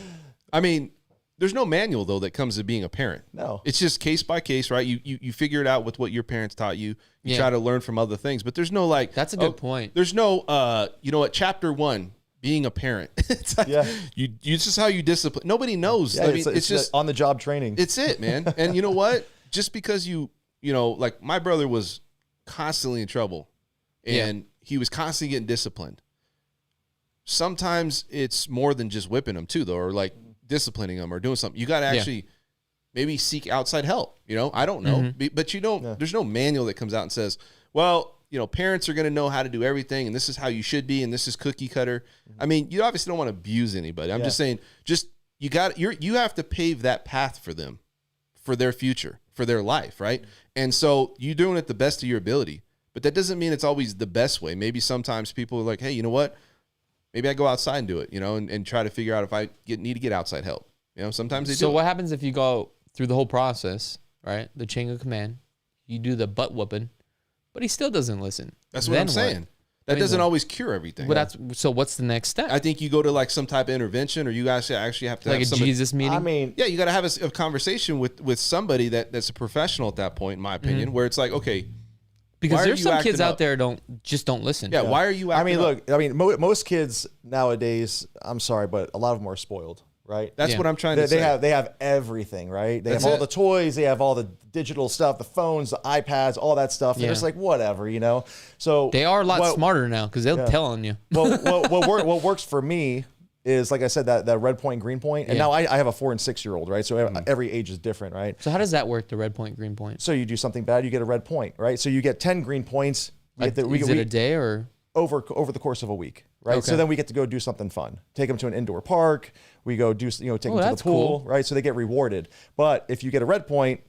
I mean, there's no manual though that comes to being a parent. No. It's just case by case, right? You figure it out with what your parents taught you. You Yeah. try to learn from other things, but there's no like. That's a good point. There's no, you know what? Chapter 1, being a parent. It's like, you this is how you discipline. Nobody knows. yeah, I mean, it's just on the job training. It's it, man. And you know what? Just because you know, like my brother was constantly in trouble, and he was constantly getting disciplined. Sometimes it's more than just whipping him too, though, or like disciplining him or doing something. You got to actually maybe seek outside help. You know, I don't know, but you don't. There's no manual that comes out and says, well, you know, parents are going to know how to do everything, and this is how you should be, and this is cookie cutter. I mean, you obviously don't want to abuse anybody. I'm just saying, you have to pave that path for them, for their future, for their life, right? And so you're doing it the best of your ability, but that doesn't mean it's always the best way. Maybe sometimes people are like, hey, you know what? Maybe I go outside and do it, you know, and try to figure out if I need to get outside help. You know, sometimes they do. So what happens if you go through the whole process, right? The chain of command, you do the butt whooping, but he still doesn't listen. That's what Then I'm saying. That doesn't always cure everything. But so what's the next step? I think you go to like some type of intervention, or you guys actually have to like have a Jesus meeting? I mean, yeah, you got to have a conversation with somebody that's a professional at that point, in my opinion, where it's like, okay, Because there's some kids out there don't listen. Yeah, why are you acting look, most kids nowadays, I'm sorry, but a lot of them are spoiled, right? That's what I'm trying to say. They have everything, right? They have all the toys, they have all the digital stuff, the phones, the iPads, all that stuff. They're just like, whatever, you know? So they are a lot smarter now because they'll tell on you. What works for me is, like I said, that red point, green point. And now I have a 4 and 6 year old, right? So every age is different, right? So how does that work, the red point, green point? So you do something bad, you get a red point, right? So you get 10 green points. Is it a day or? Over the course of a week, right? Okay. So then we get to go do something fun. Take them to an indoor park. We go take them to the pool, right? So they get rewarded. But if you get a red point,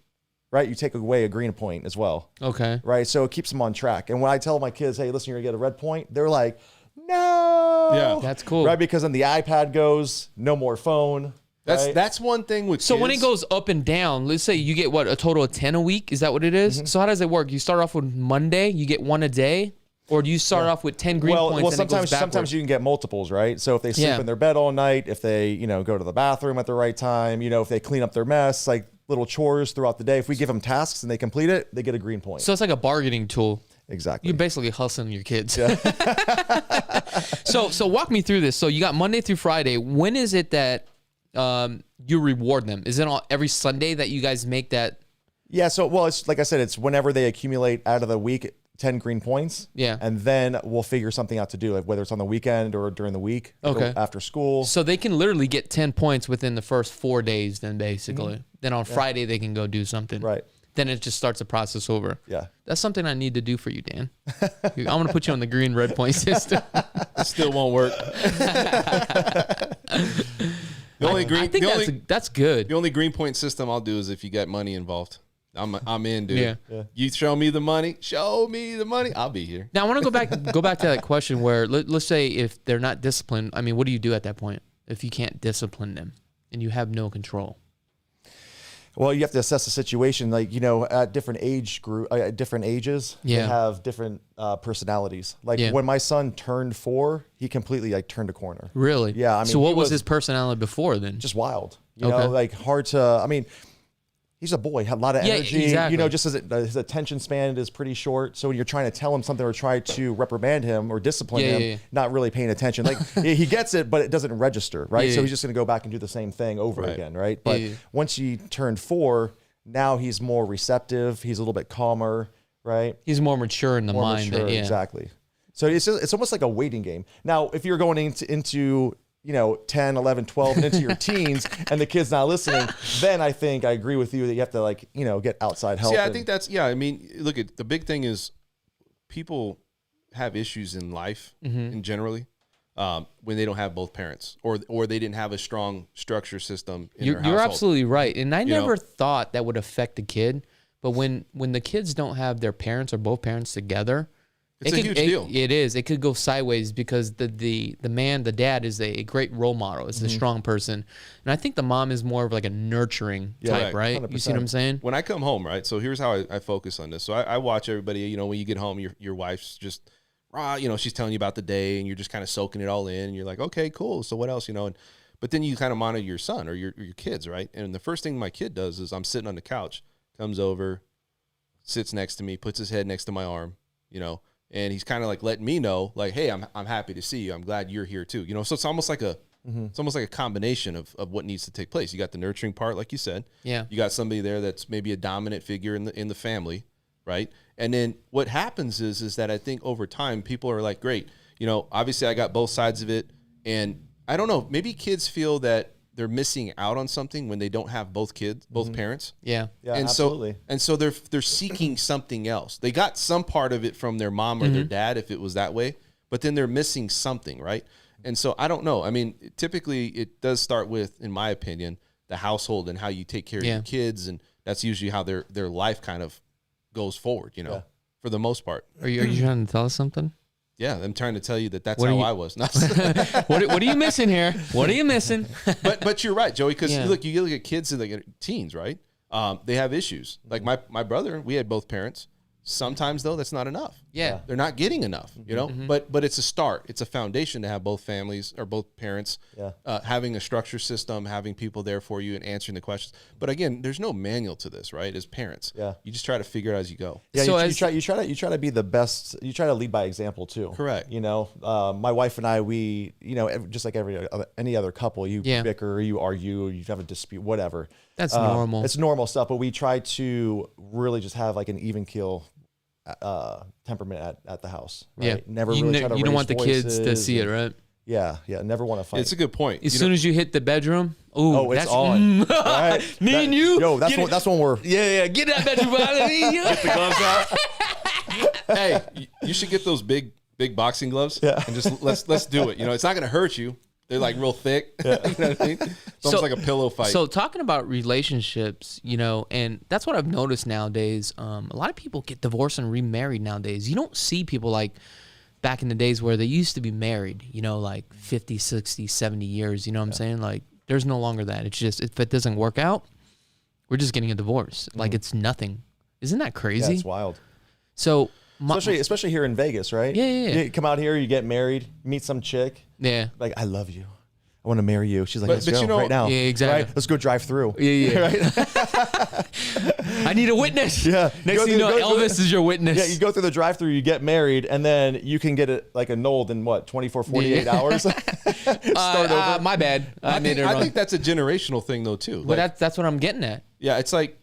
right, you take away a green point as well. Okay. Right? So it keeps them on track. And when I tell my kids, hey, listen, you're going to get a red point, they're like, no. Yeah. That's cool. Right? Because then the iPad goes, no more phone. That's one thing with so kids. When it goes up and down, let's say you get a total of 10 a week. Is that what it is? Mm-hmm. So how does it work? You start off with Monday, you get 1 a day? Or do you start off with 10 green points? Well, sometimes you can get multiples, right? So if they sleep in their bed all night, if they go to the bathroom at the right time, if they clean up their mess, like little chores throughout the day, if we give them tasks and they complete it, they get a green point. So it's like a bargaining tool. Exactly. You're basically hustling your kids. Yeah. So walk me through this. So you got Monday through Friday. When is it that you reward them? Is it every Sunday that you guys make that? Yeah. So it's like I said, it's whenever they accumulate out of the week 10 green points. Yeah. And then we'll figure something out to do, like whether it's on the weekend or during the week. Okay. After school. So they can literally get 10 points within the first 4 days, then basically. Mm-hmm. Then on Friday, they can go do something. Right. Then it just starts the process over. Yeah. That's something I need to do for you, Dan. I'm going to put you on the green red point system. It still won't work. That's good. The only green point system I'll do is if you got money involved. I'm in, dude. Yeah. You show me the money. I'll be here. Now I want to go back to that question where let's say if they're not disciplined. I mean, what do you do at that point if you can't discipline them and you have no control? Well, you have to assess the situation. Like, at different at different ages, they have different personalities. Like when my son turned 4, he completely turned a corner. Really? Yeah. I mean, so what was his personality before then? Just wild. You know, like hard to. I mean, he's a boy, had a lot of energy. Exactly. Just as his attention span is pretty short. So when you're trying to tell him something or try to reprimand him or discipline him, not really paying attention. Like he gets it, but it doesn't register, right? So he's just going to go back and do the same thing over again, right? But once he turned 4, now he's more receptive. He's a little bit calmer, right? He's more mature in the mind. Exactly. So it's almost like a waiting game. Now, if you're going into 10, 11, 12, and into your teens, and the kid's not listening, then I think I agree with you that you have to get outside help. Yeah, I think I mean, look at the big thing is people have issues in life in generally when they don't have both parents or they didn't have a strong structure system in their household. You're absolutely right. And I never thought that would affect a kid, but when the kids don't have their parents or both parents together, it's a huge deal. It is. It could go sideways because the dad is a great role model. It's a strong person. And I think the mom is more of like a nurturing type, right? 100%. You see what I'm saying? When I come home, right? So here's how I focus on this. So I watch everybody, when you get home, your wife's just, she's telling you about the day and you're just kind of soaking it all in. And you're like, okay, cool. So what else, but then you kind of monitor your son or your kids, right? And the first thing my kid does is I'm sitting on the couch, comes over, sits next to me, puts his head next to my arm, and he's kind of like letting me know, like, hey, I'm happy to see you. I'm glad you're here too. So it's almost like a combination of what needs to take place. You got the nurturing part, like you said. Yeah. You got somebody there that's maybe a dominant figure in the family, right? And then what happens is that I think over time people are like, great, obviously I got both sides of it, and I don't know, maybe kids feel that they're missing out on something when they don't have both parents. Yeah. Yeah, and absolutely. So they're seeking something else. They got some part of it from their mom or their dad if it was that way, but then they're missing something, right? And so I don't know. I mean, typically it does start with, in my opinion, the household and how you take care of your kids, and that's usually how their life kind of goes forward, for the most part. Are you trying to tell us something? Yeah, I'm trying to tell you that's how I was. What are you missing here? What are you missing? But you're right, Joey, because you look at kids and like teens, right? They have issues. Like my brother, we had both parents. Sometimes though, that's not enough. Yeah. They're not getting enough, you know, but it's a start. It's a foundation to have both families or both parents having a structure system, having people there for you and answering the questions. But again, there's no manual to this, right? As parents, you just try to figure it out as you go. Yeah, so you try to be the best. You try to lead by example too. Correct. You know, my wife and I, we, you know, just like any other couple, you bicker, you argue, you have a dispute, whatever. That's normal. It's normal stuff, but we try to really just have like an even keel temperament at the house. Right? Yeah. Never really try to you don't want the kids to see it, right? Yeah. Never want to fight. It's a good point. As soon as you hit the bedroom, it's on. Right? Me and you. Yo, that's when we're. Yeah. Get that bedroom out of here. Get the gloves out. Hey, you should get those big boxing gloves. Yeah. And just let's do it. You know, it's not going to hurt you. They're like real thick. You know what I mean? It's almost like a pillow fight. So talking about relationships, you know, and that's what I've noticed nowadays. A lot of people get divorced and remarried nowadays. You don't see people like back in the days where they used to be married, you know, like 50, 60, 70 years. You know what I'm saying? Like there's no longer that. It's just, if it doesn't work out, we're just getting a divorce. Like it's nothing. Isn't that crazy? Yeah, it's wild. So especially here in Vegas, right? Yeah. You come out here, you get married, meet some chick. Yeah. Like, I love you. I want to marry you. She's like, But let's you go know, right now. Yeah, exactly. Right? Let's go drive through. Yeah. Right? I need a witness. Yeah. Next thing you know, Elvis is your witness. Yeah, you go through the drive-through, you get married, and then you can get it like annulled in what, 24, 48 hours? Start over. My bad. I think that's a generational thing though too. But Like, that's what I'm getting at. yeah, it's like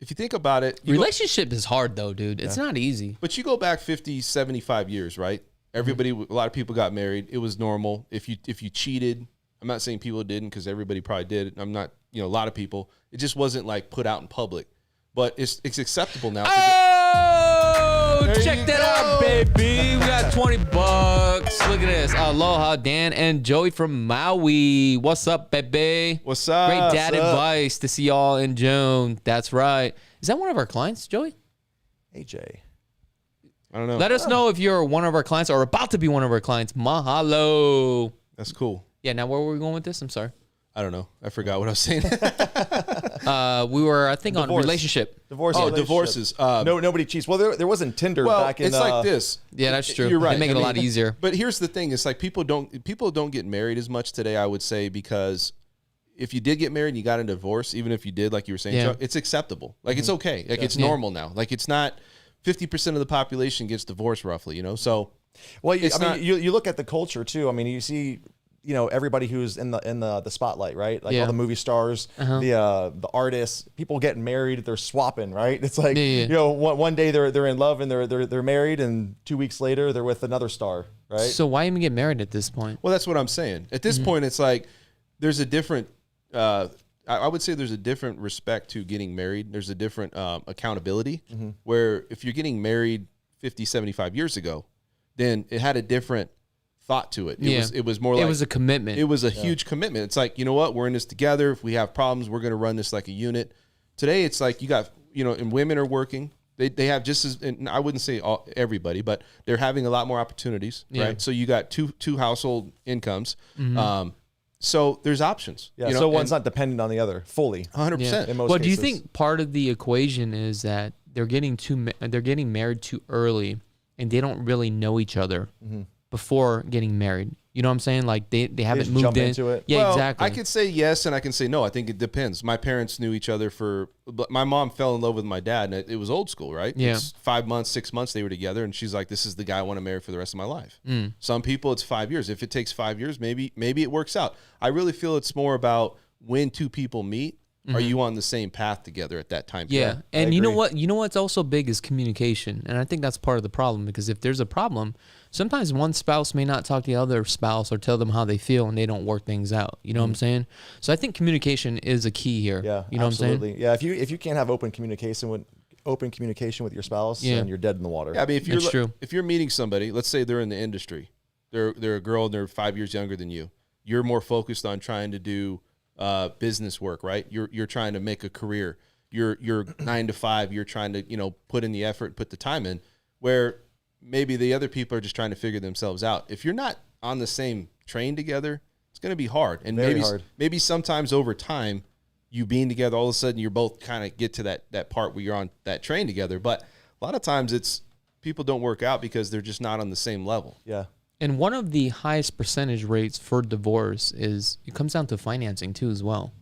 if you think about it, Relationship is hard though, dude. It's not easy. but you go back 50, 75 years, right? Everybody, a lot of people got married. It was normal. If you cheated, I'm not saying people didn't because everybody probably did. I'm not, you know, a lot of people. It just wasn't like put out in public. But it's acceptable now. Oh, check that out, baby. We got $20. Look at this. Aloha, Dan and Joey from Maui. What's up, baby? What's up? Great dad advice to see y'all in June. That's right. Is that one of our clients, Joey? AJ. I don't know. Let us know if you're one of our clients or about to be one of our clients. Mahalo. That's cool. Yeah, now where were we going with this? I'm sorry. I don't know. I forgot what I was saying. We were, I think, on relationship. Divorce. Oh, divorces. Nobody cheats. Well, there wasn't Tinder back in. It's like this. Yeah, that's true. You're right. They make it a lot easier. But here's the thing: it's like people don't get married as much today. I would say because if you did get married and you got a divorce, even if you did, like you were saying, Chuck, it's acceptable. Like it's okay. Like it's normal now. Like it's not 50% of the population gets divorced roughly. You know, so well, you look at the culture too. I mean, you see. You know, everybody who's in the spotlight, right? Like all the movie stars, the artists, people getting married, they're swapping, right? It's like you know, one day they're in love and they're married, and 2 weeks later they're with another star, right? So why even get married at this point? Well, that's what I'm saying. At this point, it's like there's a different. I would say there's a different respect to getting married. There's a different accountability. Where if you're getting married 50, 75 years ago, then it had a different thought to it. It was more like it was a commitment. It was a huge commitment. It's like, you know what, we're in this together. If we have problems, we're going to run this like a unit. Today, it's like you got, you know, and women are working. They have just as, and I wouldn't say everybody, but they're having a lot more opportunities, right? So you got two household incomes. So there's options. Yeah. You know, so one's not dependent on the other fully. 100%. In most Well, cases. do you think part of the equation is that they're getting married too early and they don't really know each other before getting married? You know what I'm saying? Like they haven't just moved jump in. into it? Yeah, Well, exactly. I could say yes and I can say no. I think it depends. My parents knew each other my mom fell in love with my dad, and it was old school, right? Yeah. It's 5 months, 6 months they were together, and she's like, this is the guy I want to marry for the rest of my life. Some people it's 5 years. If it takes 5 years, maybe it works out. I really feel it's more about when two people meet, are you on the same path together at that time period? Yeah, and you know what? You know what's also big is communication, and I think that's part of the problem, because if there's a problem, sometimes one spouse may not talk to the other spouse or tell them how they feel, and they don't work things out. You know what I'm saying? So I think communication is a key here. Yeah, you know absolutely. what I'm saying? Yeah, if you can't have open communication with your spouse, then you're dead in the water. Yeah, I mean, true. If you're meeting somebody, let's say they're in the industry, they're a girl and they're 5 years younger than you. You're more focused on trying to do business work, right? You're trying to make a career. You're 9 to 5. You're trying to, you know, put in the effort, put the time in. Where maybe the other people are just trying to figure themselves out. If you're not on the same train together, it's going to be hard. And maybe sometimes over time, you being together, all of a sudden you're both kind of get to that part where you're on that train together. But a lot of times it's people don't work out because they're just not on the same level. Yeah. And one of the highest percentage rates for divorce is it comes down to financing too as well.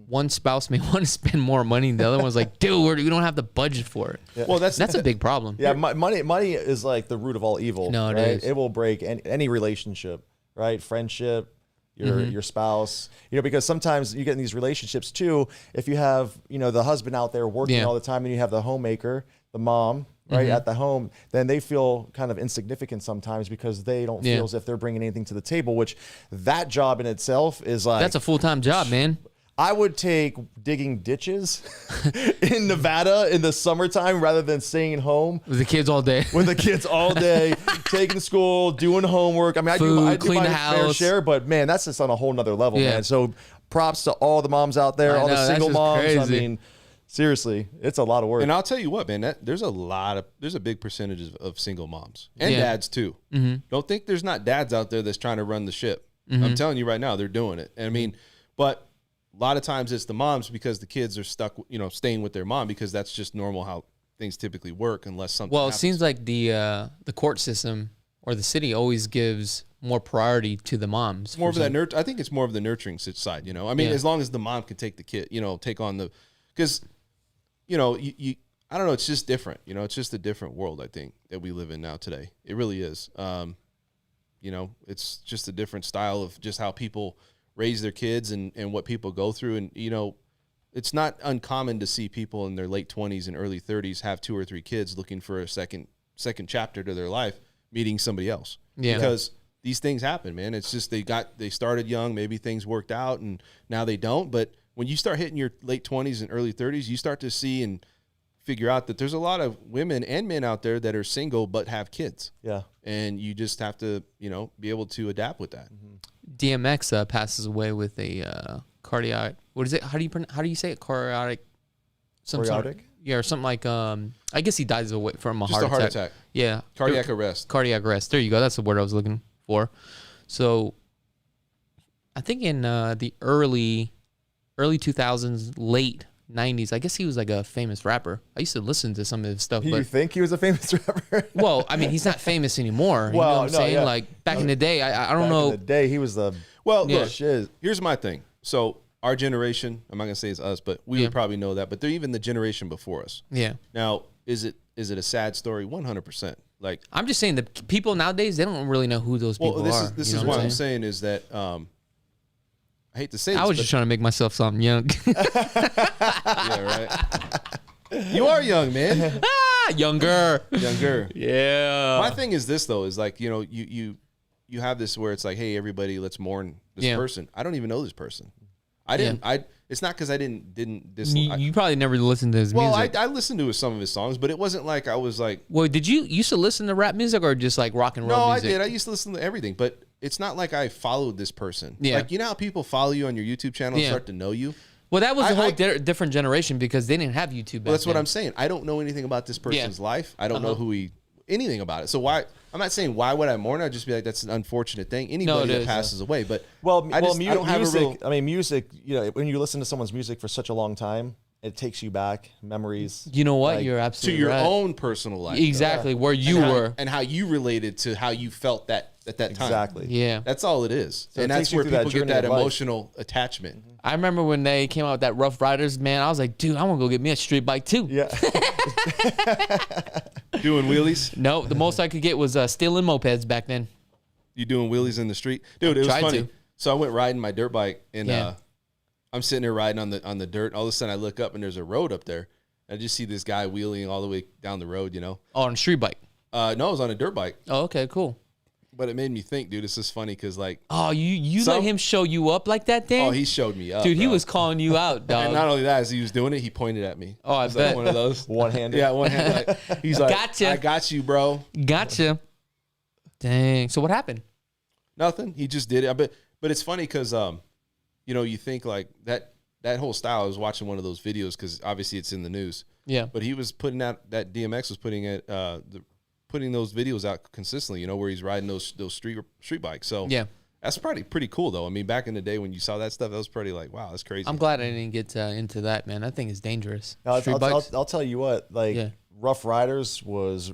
One spouse may want to spend more money, and the other one's like, dude, we don't have the budget for it. Yeah. Well, that's a big problem. Yeah, money is like the root of all evil. No, it right? is. It will break any relationship, right? Friendship, your spouse. Because sometimes you get in these relationships too. If you have the husband out there working all the time, and you have the homemaker, the mom, right, at the home, then they feel kind of insignificant sometimes because they don't feel as if they're bringing anything to the table. Which that job in itself is like that's a full-time job, man. I would take digging ditches in Nevada in the summertime rather than staying home with the kids all day. Taking school, doing homework. I mean, I do my fair share, but man, that's just on a whole nother level, man. So props to all the moms out there, all the single moms. Crazy. I mean, seriously, it's a lot of work. And I'll tell you what, man, there's a big percentage of single moms and dads too. Don't think there's not dads out there that's trying to run the ship. I'm telling you right now, they're doing it. And I mean, but a lot of times it's the moms because the kids are stuck, staying with their mom because that's just normal how things typically work unless something happens. It seems like the court system or the city always gives more priority to the moms. More of that I think it's more of the nurturing side, I mean, as long as the mom can take the kid, take on because, I don't know, it's just different. It's just a different world, I think, that we live in now today. It really is. It's just a different style of just how people raise their kids and what people go through. And, it's not uncommon to see people in their late 20s and early 30s have 2 or 3 kids looking for a second chapter to their life, meeting somebody else. Yeah. Because these things happen, man. It's just they started young, maybe things worked out and now they don't. But when you start hitting your late 20s and early 30s, you start to see and figure out that there's a lot of women and men out there that are single but have kids. Yeah. And you just have to, be able to adapt with that. DMX passes away with a cardiac. What is it? How do you say it? Cardiac. Yeah, or something like. I guess he dies away from a heart attack. Yeah. Cardiac arrest. Cardiac arrest. There you go. That's the word I was looking for. So, I think in the early 2000s, late 90s, I guess he was like a famous rapper. I used to listen to some of his stuff. You think he was a famous rapper? Well, I mean, he's not famous anymore. You know what I'm saying? Yeah. Like back in the day, I don't know. Back in the day, he was the look, here's my thing. So our generation, I'm not gonna say it's us, but we would probably know that. But they're even the generation before us. Yeah. Now, is it a sad story? 100%. Like I'm just saying, the people nowadays, they don't really know who those people are. This is what I'm saying is that. I hate to say this. I was just trying to make myself sound young. Yeah, right. You are young, man. Younger. Yeah. My thing is this though, is like, you have this where it's like, hey, everybody, let's mourn this person. I don't even know this person. It's not because I didn't dislike. You probably never listened to his music. I listened to some of his songs, but it wasn't like I was like. Well, did you used to listen to rap music or just like rock and roll music? No, I did. I used to listen to everything, but it's not like I followed this person. Yeah. Like, how people follow you on your YouTube channel and start to know you? Well, that was a whole different generation because they didn't have YouTube back that's then. What I'm saying. I don't know anything about this person's life. I don't know anything about it. So why? I'm not saying why would I mourn. I'd just be like, that's an unfortunate thing. Anybody that passes away. But I don't have music. a real. I mean, music. When you listen to someone's music for such a long time, it takes you back, memories. You know what? You're absolutely to your right. own personal life. Exactly, where you were. And how you related to how you felt at that time. Exactly. Yeah. That's all it is. So and that's where people get that emotional attachment. Mm-hmm. I remember when they came out with that Rough Riders, man, I was like, dude, I want to go get me a street bike too. Yeah. Doing wheelies? No, the most I could get was stealing mopeds back then. You doing wheelies in the street? Dude, it was funny. So I went riding my dirt bike and I'm sitting there riding on the dirt. All of a sudden I look up and there's a road up there. I just see this guy wheeling all the way down the road, Oh, on a street bike? No, it was on a dirt bike. Oh, okay, cool. But it made me think, dude, it's just funny because, like... Oh, you let him show you up like that, Dan? Oh, he showed me up, dude, he was calling you out, dog. And not only that, as he was doing it, he pointed at me. Oh, I bet. Like one of those. One-handed? Yeah, one-handed. Like, he's like, gotcha. I got you, bro. Gotcha. Dang. So what happened? Nothing. He just did it. But it's funny because, you think like that whole style. I was watching one of those videos because obviously it's in the news. Yeah. But he was putting out, that DMX was putting it, putting those videos out consistently, where he's riding those street bikes. So yeah, that's probably pretty cool though. I mean, back in the day when you saw that stuff, that was pretty like, wow, that's crazy. I'm glad I didn't get into that, man. That thing is dangerous. I'll tell you what, Rough Riders was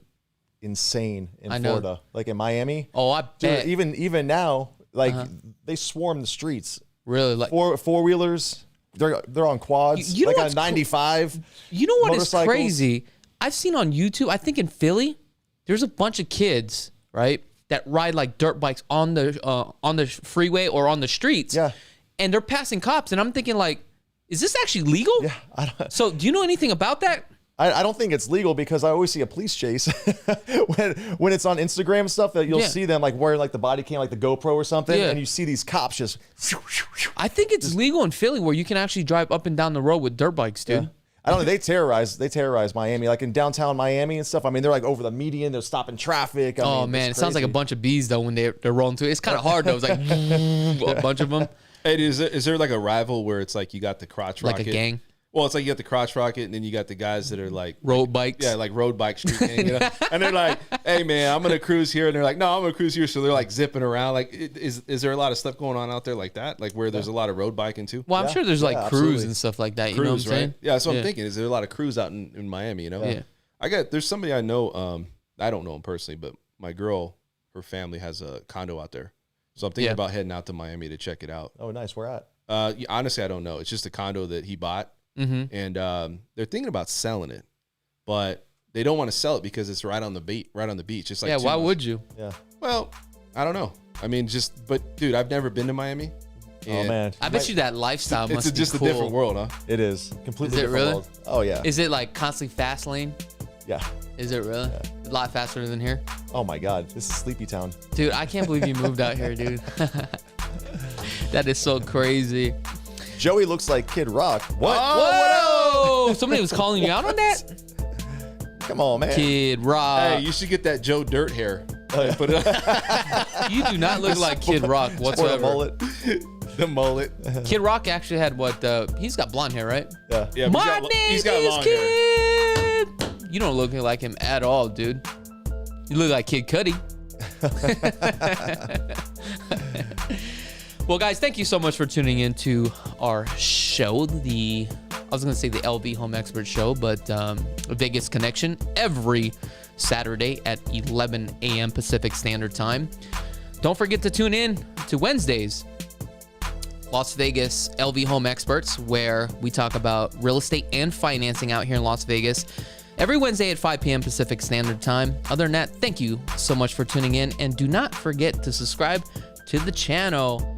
insane in Florida, like in Miami. Oh, I bet. Dude, even now, like they swarm the streets. Really, like four-wheelers. They're on quads. You know like on 95. You know what is crazy? I've seen on YouTube. I think in Philly, there's a bunch of kids, right, that ride like dirt bikes on the freeway or on the streets. Yeah. And they're passing cops, and I'm thinking like, is this actually legal? Yeah. So do you know anything about that? I don't think it's legal because I always see a police chase when it's on Instagram and stuff that you'll see them like wearing like the body cam, like the GoPro or something, and you see these cops just. I think it's legal in Philly where you can actually drive up and down the road with dirt bikes, dude. Yeah. I don't know. They terrorize Miami, like in downtown Miami and stuff. I mean, they're like over the median. They're stopping traffic. I mean, man, it sounds like a bunch of bees though when they're rolling through. It's kind of hard though. It's like a bunch of them. Hey, is there like a rival where it's like you got the crotch rocket? Like a gang? Well, it's like you got the crotch rocket, and then you got the guys that are like road bikes. Yeah, like road bike street gang, you know? And they're like, "Hey, man, I'm gonna cruise here," and they're like, "No, I'm gonna cruise here." So they're like zipping around. Like, is there a lot of stuff going on out there like that? Like where there's a lot of road biking too? Well, I'm sure there's like crews and stuff like that. You know what I'm saying? Yeah, that's what I'm thinking. Is there a lot of crews out in Miami? You know? Yeah. There's somebody I know. I don't know him personally, but my girl, her family has a condo out there, so I'm thinking about heading out to Miami to check it out. Oh, nice. Where at? Honestly, I don't know. It's just a condo that he bought. Mm-hmm. And they're thinking about selling it, but they don't want to sell it because it's right on the beach. It's like why would you? Yeah. Well, I don't know. I mean, but dude, I've never been to Miami. Oh man, I bet you that lifestyle must be just cool. a different world, huh? It is completely. Is it different really? world. Oh yeah. Is it like constantly fast lane? Yeah. Is it really? Yeah. A lot faster than here? Oh my God, this is Sleepy Town. Dude, I can't believe you moved out here, dude. That is so crazy. Joey looks like Kid Rock. What? Whoa! Somebody was calling you out on that? Come on, man. Kid Rock. Hey, you should get that Joe Dirt hair. Put it You do not look like Kid Rock whatsoever. The mullet. Kid Rock actually had he's got blonde hair, right? Yeah. My name is Kid. You don't look like him at all, dude. You look like Kid Cudi. Well, guys, thank you so much for tuning in to our show. I was going to say the LV Home Expert Show, but Vegas Connection every Saturday at 11 a.m. Pacific Standard Time. Don't forget to tune in to Wednesdays, Las Vegas LV Home Experts, where we talk about real estate and financing out here in Las Vegas. Every Wednesday at 5 p.m. Pacific Standard Time. Other than that, thank you so much for tuning in. And do not forget to subscribe to the channel.